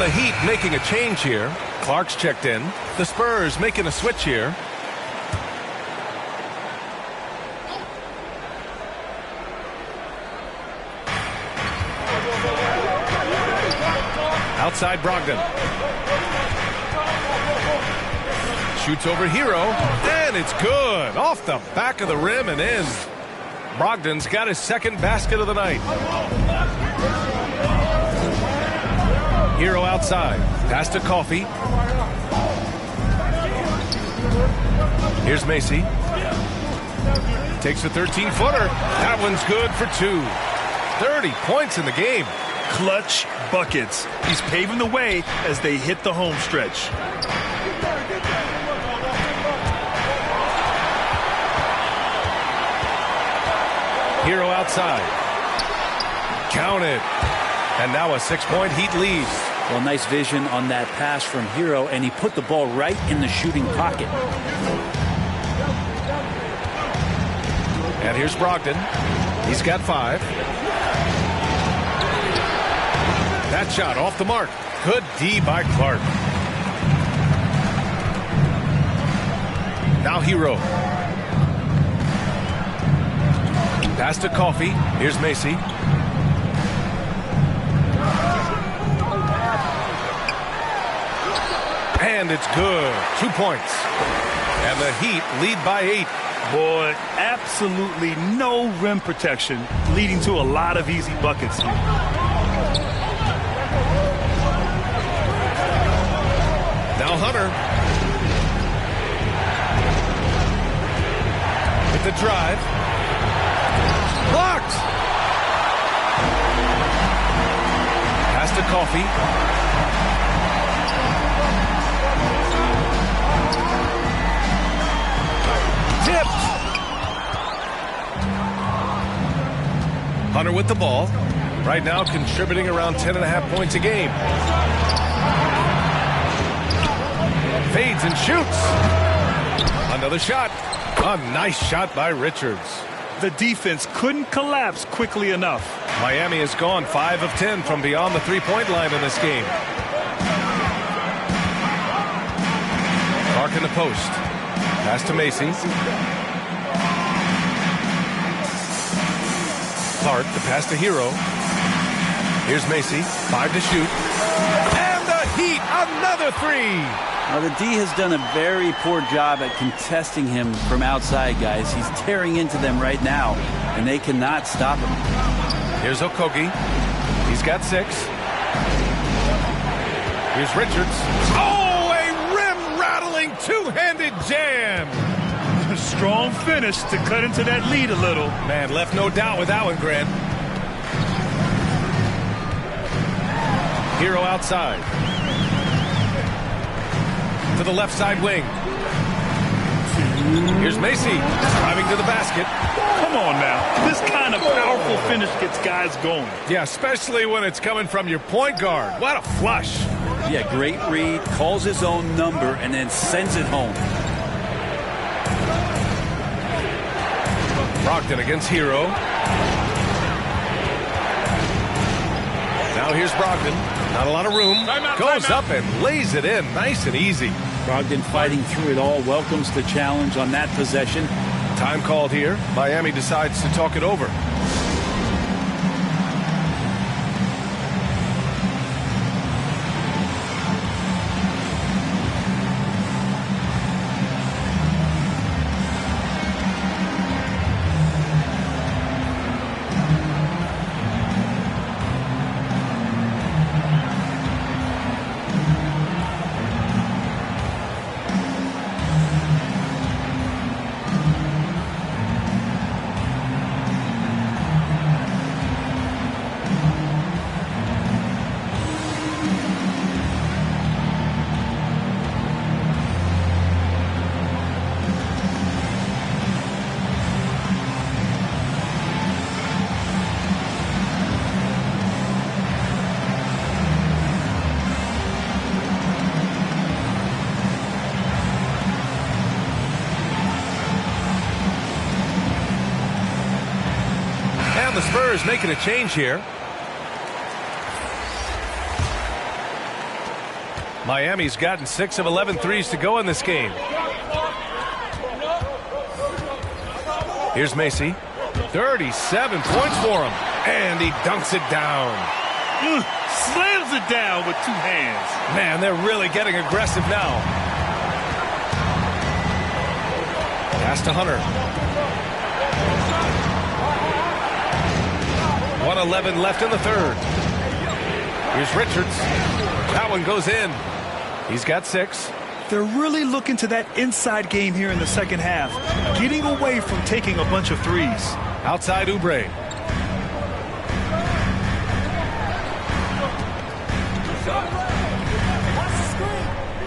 The Heat making a change here. Clark's checked in. The Spurs making a switch here. Outside Brogdon. Shoots over Hero. And it's good. Off the back of the rim and in. Brogdon's got his second basket of the night. Hero outside. Pass to Coffee. Here's Macy. Takes a 13-footer. That one's good for 2. 30 points in the game. Clutch buckets. He's paving the way as they hit the home stretch. Hero outside. Counted. And now a 6-point Heat lead. Well, nice vision on that pass from Hero, and he put the ball right in the shooting pocket. And here's Brogdon. He's got 5. That shot off the mark. Good D by Clark. Now Hero. Pass to Coffee. Here's Macy. And it's good. 2 points. And the Heat lead by 8. Boy, absolutely no rim protection, leading to a lot of easy buckets here. Now Hunter. With the drive. Blocked. Pass to Coffee. Hunter with the ball. Right now contributing around 10.5 points a game. Fades and shoots. Another shot. A nice shot by Richards. The defense couldn't collapse quickly enough. Miami has gone 5 of 10 from beyond the three-point line in this game. Clark in the post. Pass to Macy. Clark, the pass to Hero. Here's Macy. 5 to shoot. And the Heat, another 3. Now, the D has done a very poor job at contesting him from outside, guys. He's tearing into them right now, and they cannot stop him. Here's Okogie. He's got 6. Here's Richards. Oh, a rim-rattling two-handed jam. Strong finish to cut into that lead a little. Man, left no doubt with that one, Grant. Hero outside. To the left side wing. Here's Macy driving to the basket. Come on now. This kind of powerful finish gets guys going. Yeah, especially when it's coming from your point guard. What a flush. Yeah, great read, calls his own number, and then sends it home. Brogdon against Hero. Now here's Brogdon. Not a lot of room. Goes up and lays it in. Nice and easy. Brogdon fighting through it all. Welcomes the challenge on that possession. Time called here. Miami decides to talk it over. The Spurs making a change here. Miami's gotten 6 of 11 threes to go in this game. Here's Macy. 37 points for him. And he dunks it down. Slams it down with 2 hands. Man, they're really getting aggressive now. Pass to Hunter. 1:11 left in the third. Here's Richards. That one goes in. He's got 6. They're really looking to that inside game here in the second half, getting away from taking a bunch of threes. Outside Oubre.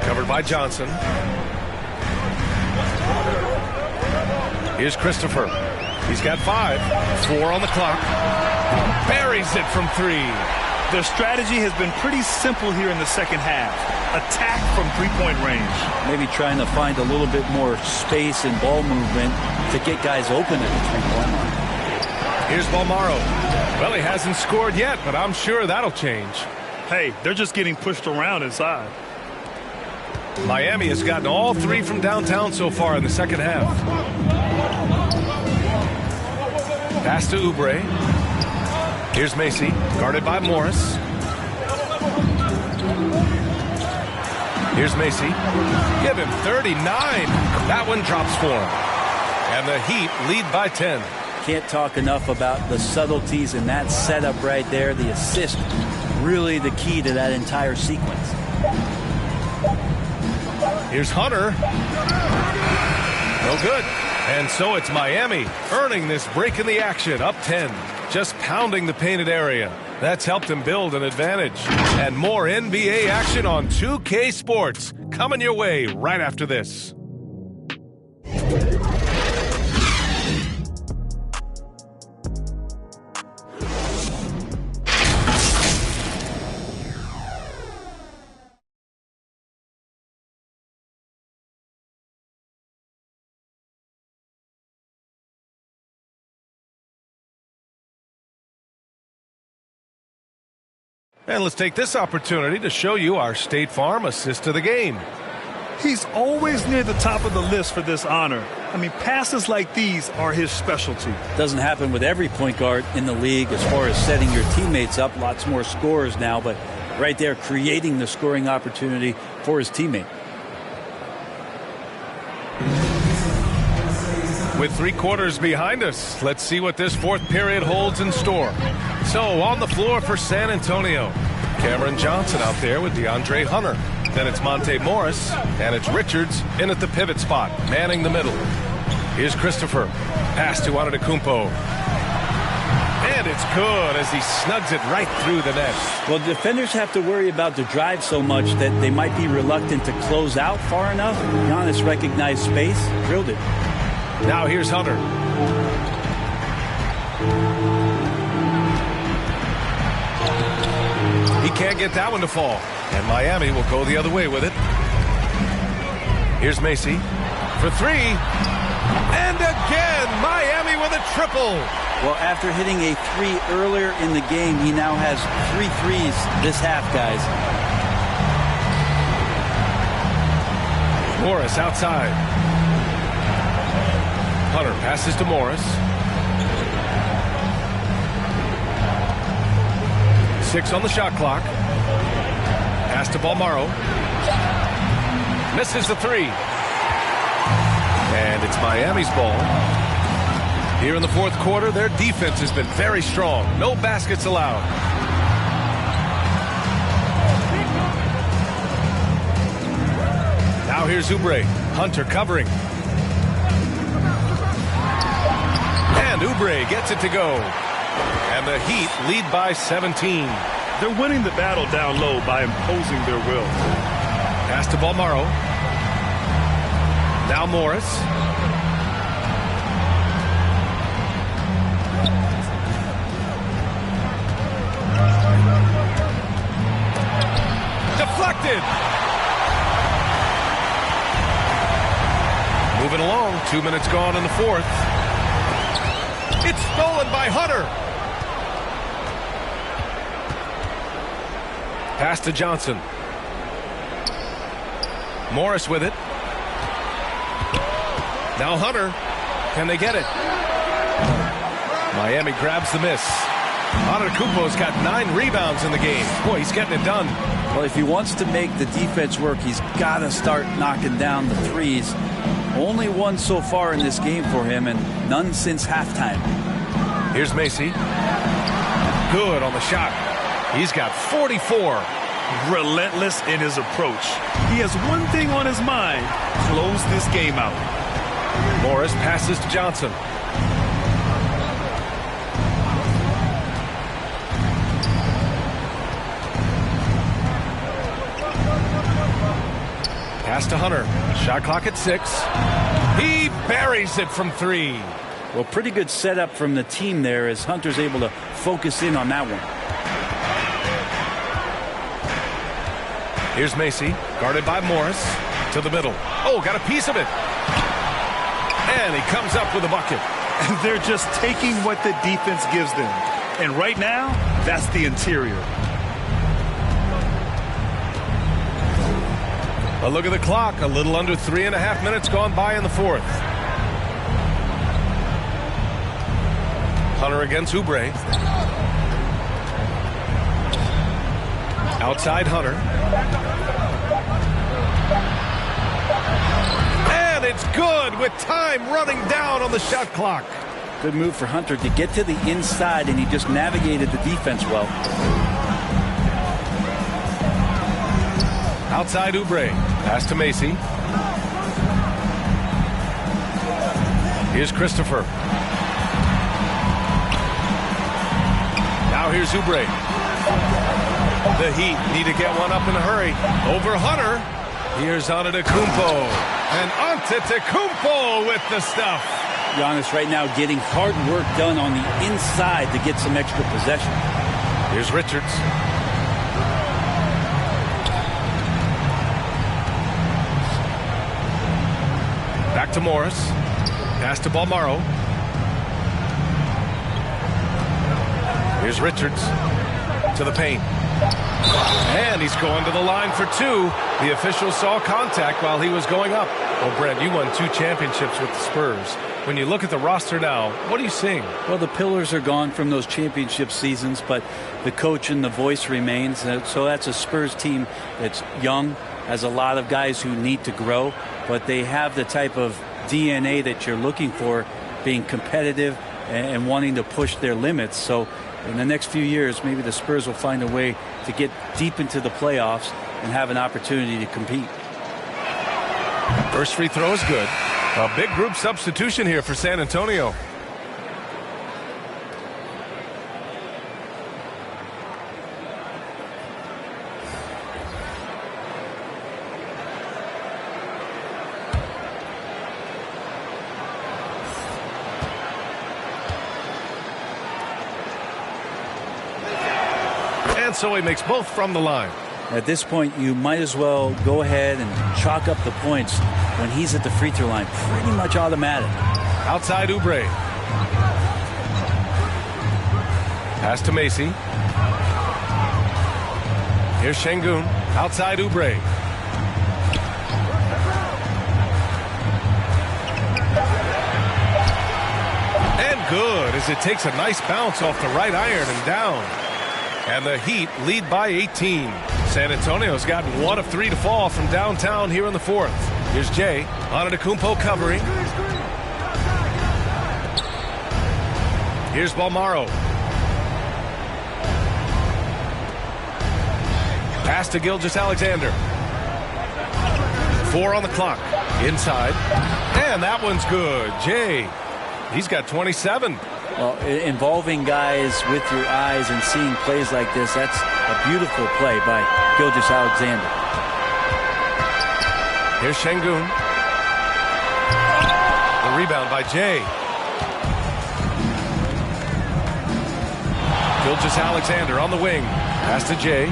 Covered by Johnson. Here's Christopher. He's got 5. 4 on the clock. Buries it from 3. Their strategy has been pretty simple here in the second half. Attack from 3-point range. Maybe trying to find a little bit more space and ball movement to get guys open at the 3-point line. Here's Balmaro. Well, he hasn't scored yet, but I'm sure that'll change. Hey, they're just getting pushed around inside. Miami has gotten all 3 from downtown so far in the second half. Pass to Oubre. Here's Macy, guarded by Morris. Here's Macy. Give him 39. That one drops for him. And the Heat lead by 10. Can't talk enough about the subtleties in that setup right there. The assist, really the key to that entire sequence. Here's Hunter. No good. And so it's Miami earning this break in the action, up 10. Just pounding the painted area. That's helped him build an advantage. And more NBA action on 2K Sports coming your way right after this. And let's take this opportunity to show you our State Farm assist to the game. He's always near the top of the list for this honor. I mean, passes like these are his specialty. Doesn't happen with every point guard in the league as far as setting your teammates up. Lots more scorers now, but right there creating the scoring opportunity for his teammate. With 3 quarters behind us, let's see what this 4th period holds in store. So on the floor for San Antonio, Cameron Johnson out there with DeAndre Hunter. Then it's Monte Morris, and it's Richards in at the pivot spot, manning the middle. Here's Christopher. Pass to Antetokounmpo. And it's good as he snugs it right through the net. Well, defenders have to worry about the drive so much that they might be reluctant to close out far enough. Giannis recognized space, drilled it. Now here's Hunter. He can't get that one to fall. And Miami will go the other way with it. Here's Macy for 3. And again, Miami with a triple. Well, after hitting a 3 earlier in the game, he now has 3 threes this half, guys. Morris outside. Hunter passes to Morris. 6 on the shot clock. Pass to Balmaro. Misses the 3. And it's Miami's ball. Here in the 4th quarter, their defense has been very strong. No baskets allowed. Now here's Oubre. Hunter covering. And Oubre gets it to go. And the Heat lead by 17. They're winning the battle down low by imposing their will. Pass to Balmaro. Now Morris. Deflected. Moving along. 2 minutes gone in the 4th. It's stolen by Hunter. Pass to Johnson. Morris with it. Now Hunter. Can they get it? Miami grabs the miss. Antetokounmpo's got 9 rebounds in the game. Boy, he's getting it done. Well, if he wants to make the defense work, he's got to start knocking down the threes. Only one so far in this game for him, and none since halftime. Here's Macy. Good on the shot. He's got 44. Relentless in his approach. He has one thing on his mind: close this game out. Morris passes to Johnson. Pass to Hunter. Shot clock at 6. He buries it from 3. Well, pretty good setup from the team there as Hunter's able to focus in on that one. Here's Macy, guarded by Morris, to the middle. Oh, got a piece of it. And he comes up with a bucket. And they're just taking what the defense gives them. And right now, that's the interior. A look at the clock. A little under 3.5 minutes gone by in the 4th. Hunter against Oubre. Outside Hunter. And it's good with time running down on the shot clock. Good move for Hunter to get to the inside, and he just navigated the defense well. Outside Oubre. Pass to Macy. Here's Christopher. Now here's Oubre. The Heat need to get one up in a hurry. Over Hunter. Here's Antetokounmpo. And Antetokounmpo with the stuff. Giannis right now getting hard work done on the inside to get some extra possession. Here's Richards. Back to Morris. Pass to Balmaro. Here's Richards to the paint. And he's going to the line for 2. The official saw contact while he was going up. Well, Brent, you won 2 championships with the Spurs. When you look at the roster now, what are you seeing? Well, the pillars are gone from those championship seasons, but the coach and the voice remains. So that's a Spurs team that's young, has a lot of guys who need to grow, but they have the type of DNA that you're looking for, being competitive and wanting to push their limits. So in the next few years, maybe the Spurs will find a way to get deep into the playoffs and have an opportunity to compete. First free throw is good. A big group substitution here for San Antonio. And so he makes both from the line. At this point, you might as well go ahead and chalk up the points when he's at the free throw line. Pretty much automatic. Outside Oubre. Pass to Macy. Here's Şengün. Outside Oubre. And good as it takes a nice bounce off the right iron and down. And the Heat lead by 18. San Antonio's gotten 1 of 3 to fall from downtown here in the fourth. Here's Jay. Antetokounmpo covering. Here's Balmaro. Pass to Gilgeous-Alexander. 4 on the clock. Inside. And that one's good. Jay. He's got 27. Well, involving guys with your eyes and seeing plays like this, that's a beautiful play by Gilgeous-Alexander. Here's Şengün. The rebound by Jay. Gilgeous-Alexander on the wing. Pass to Jay.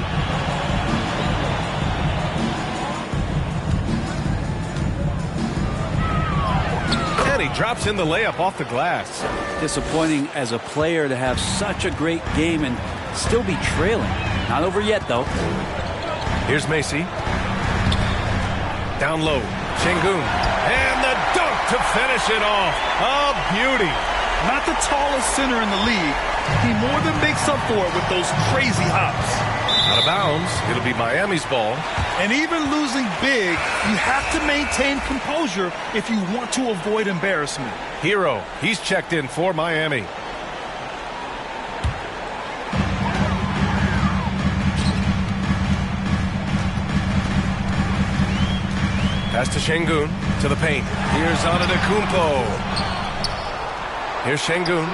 And he drops in the layup off the glass. Disappointing as a player to have such a great game and still be trailing. Not over yet, though. Here's Macy. Down low. Şengün. And the dunk to finish it off. A beauty. Not the tallest center in the league. He more than makes up for it with those crazy hops. Out of bounds. It'll be Miami's ball. And even losing big, you have to maintain composure if you want to avoid embarrassment. Hero. He's checked in for Miami. Pass to Şengün. To the paint. Here's Antetokounmpo. Here's Şengün.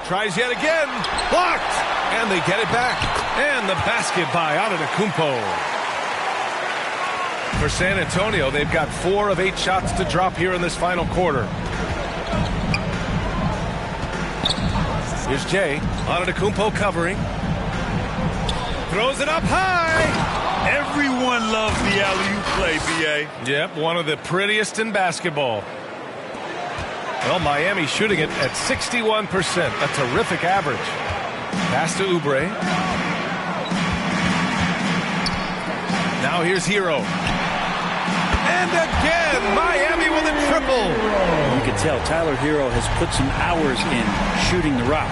Tries yet again. Blocked. And they get it back. And the basket by Antetokounmpo. For San Antonio, they've got 4 of 8 shots to drop here in this final quarter. Here's Jay. Antetokounmpo covering. Throws it up high. Everyone loves the alley-oop play, B.A. Yep, one of the prettiest in basketball. Well, Miami shooting it at 61%, a terrific average. Pass to Oubre. Now here's Hero. And again, Miami with a triple. You can tell Tyler Hero has put some hours in shooting the rock.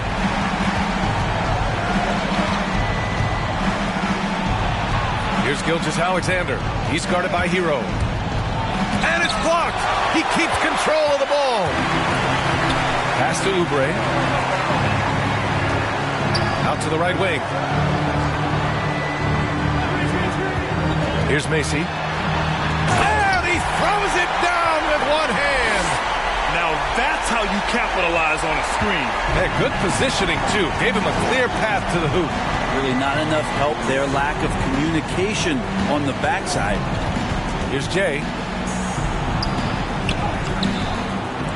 Here's Gilgeous-Alexander. He's guarded by Hero. And it's blocked. He keeps control of the ball. Pass to Oubre. Out to the right wing. Here's Macy. And he throws it down with one hand. Now that's how you capitalize on a screen. Hey, good positioning, too. Gave him a clear path to the hoop. Really not enough help there. Lack of communication on the backside. Here's Jay.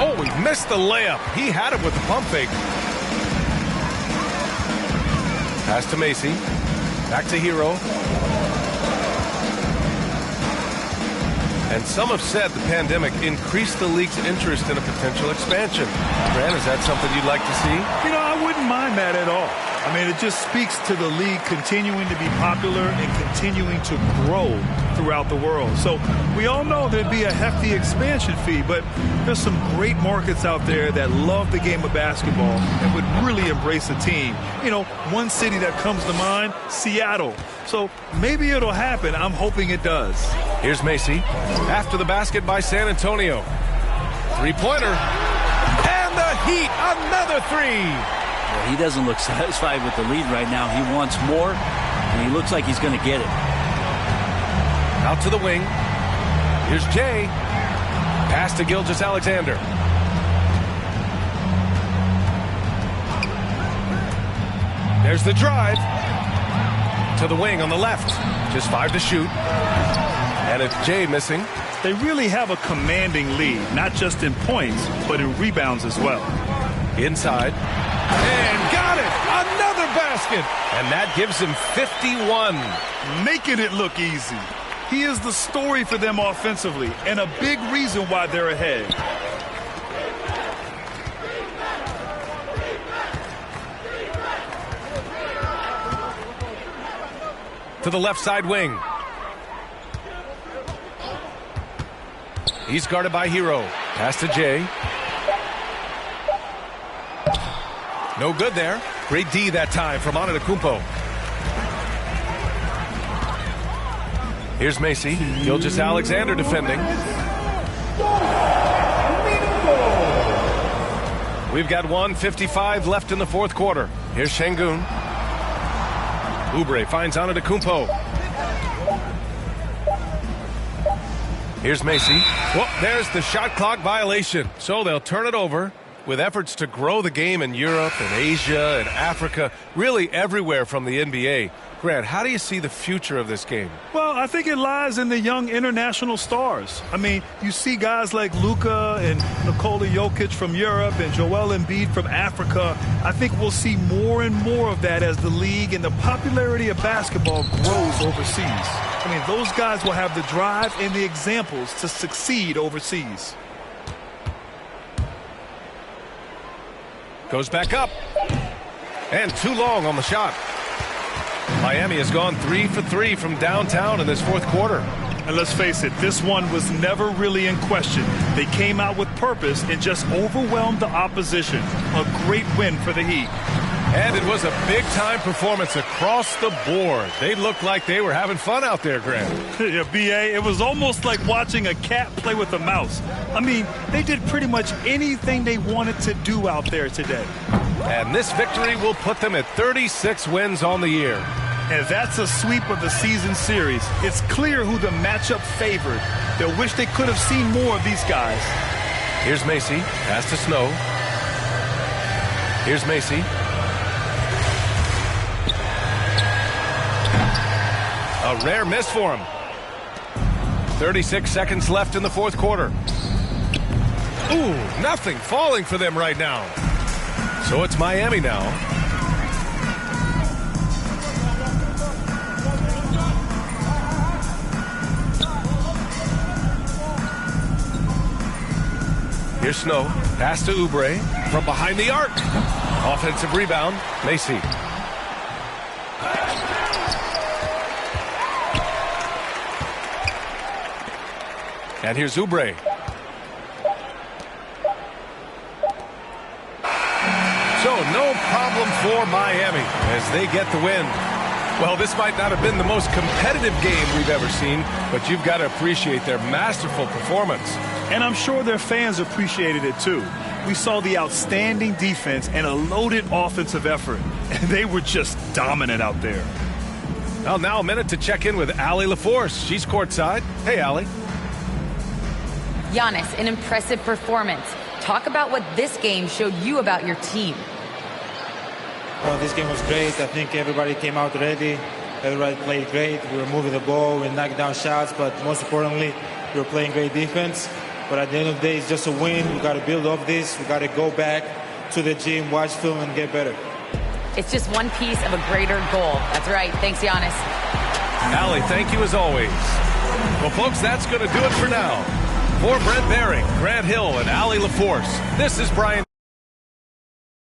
Oh, he missed the layup. He had it with the pump fake. Pass to Macy. Back to Hero. And some have said the pandemic increased the league's interest in a potential expansion. Grant, is that something you'd like to see? You know, I wouldn't mind that at all. I mean, it just speaks to the league continuing to be popular and continuing to grow throughout the world. So we all know there'd be a hefty expansion fee, but there's some great markets out there that love the game of basketball and would really embrace a team. You know, one city that comes to mind, Seattle. So maybe it'll happen. I'm hoping it does. Here's Macy. After the basket by San Antonio. Three-pointer. And the Heat, another three. Well, he doesn't look satisfied with the lead right now. He wants more, and he looks like he's going to get it. Out to the wing. Here's Jay. Pass to Gilgeous-Alexander. There's the drive. To the wing on the left. Just 5 to shoot. And it's Jay missing. They really have a commanding lead, not just in points, but in rebounds as well. Inside. And got it! Another basket! And that gives him 51. Making it look easy. He is the story for them offensively, and a big reason why they're ahead. To the left side wing. He's guarded by Hero. Pass to Jay. No good there. Great D that time from Antetokounmpo. Here's Macy. Gilgeous-Alexander defending. We've got 1:55 left in the fourth quarter. Here's Şengün. Oubre finds Antetokounmpo. Here's Macy. Well, there's the shot clock violation. So they'll turn it over with efforts to grow the game in Europe and Asia and Africa, really everywhere from the NBA. Grant, how do you see the future of this game? Well, I think it lies in the young international stars. I mean, you see guys like Luka and Nikola Jokic from Europe and Joel Embiid from Africa. I think we'll see more and more of that as the league and the popularity of basketball grows overseas. I mean, those guys will have the drive and the examples to succeed overseas. Goes back up. And too long on the shot. Miami has gone 3 for 3 from downtown in this fourth quarter. And let's face it, this one was never really in question. They came out with purpose and just overwhelmed the opposition. A great win for the Heat. And it was a big-time performance across the board. They looked like they were having fun out there, Grant. Yeah, B.A., it was almost like watching a cat play with a mouse. I mean, they did pretty much anything they wanted to do out there today. And this victory will put them at 36 wins on the year. And that's a sweep of the season series. It's clear who the matchup favored. They'll wish they could have seen more of these guys. Here's Macy. Pass to Snow. Here's Macy. A rare miss for him. 36 seconds left in the fourth quarter. Ooh, nothing falling for them right now. So it's Miami now. Here's Snow. Pass to Oubre from behind the arc. Offensive rebound. Macy. And here's Oubre. So no problem for Miami as they get the win. Well, this might not have been the most competitive game we've ever seen, but you've got to appreciate their masterful performance. And I'm sure their fans appreciated it too. We saw the outstanding defense and a loaded offensive effort, and they were just dominant out there. Well, now a minute to check in with Allie LaForce. She's courtside. Hey, Allie. Giannis, an impressive performance. Talk about what this game showed you about your team. Well, this game was great. I think everybody came out ready. Everybody played great. We were moving the ball. We knocked down shots. But most importantly, we were playing great defense. But at the end of the day, it's just a win. We got to build off this. We got to go back to the gym, watch film, and get better. It's just one piece of a greater goal. That's right. Thanks, Giannis. Allie, thank you as always. Well, folks, that's going to do it for now. For Brent Barry, Grant Hill, and Allie LaForce, this is Brian.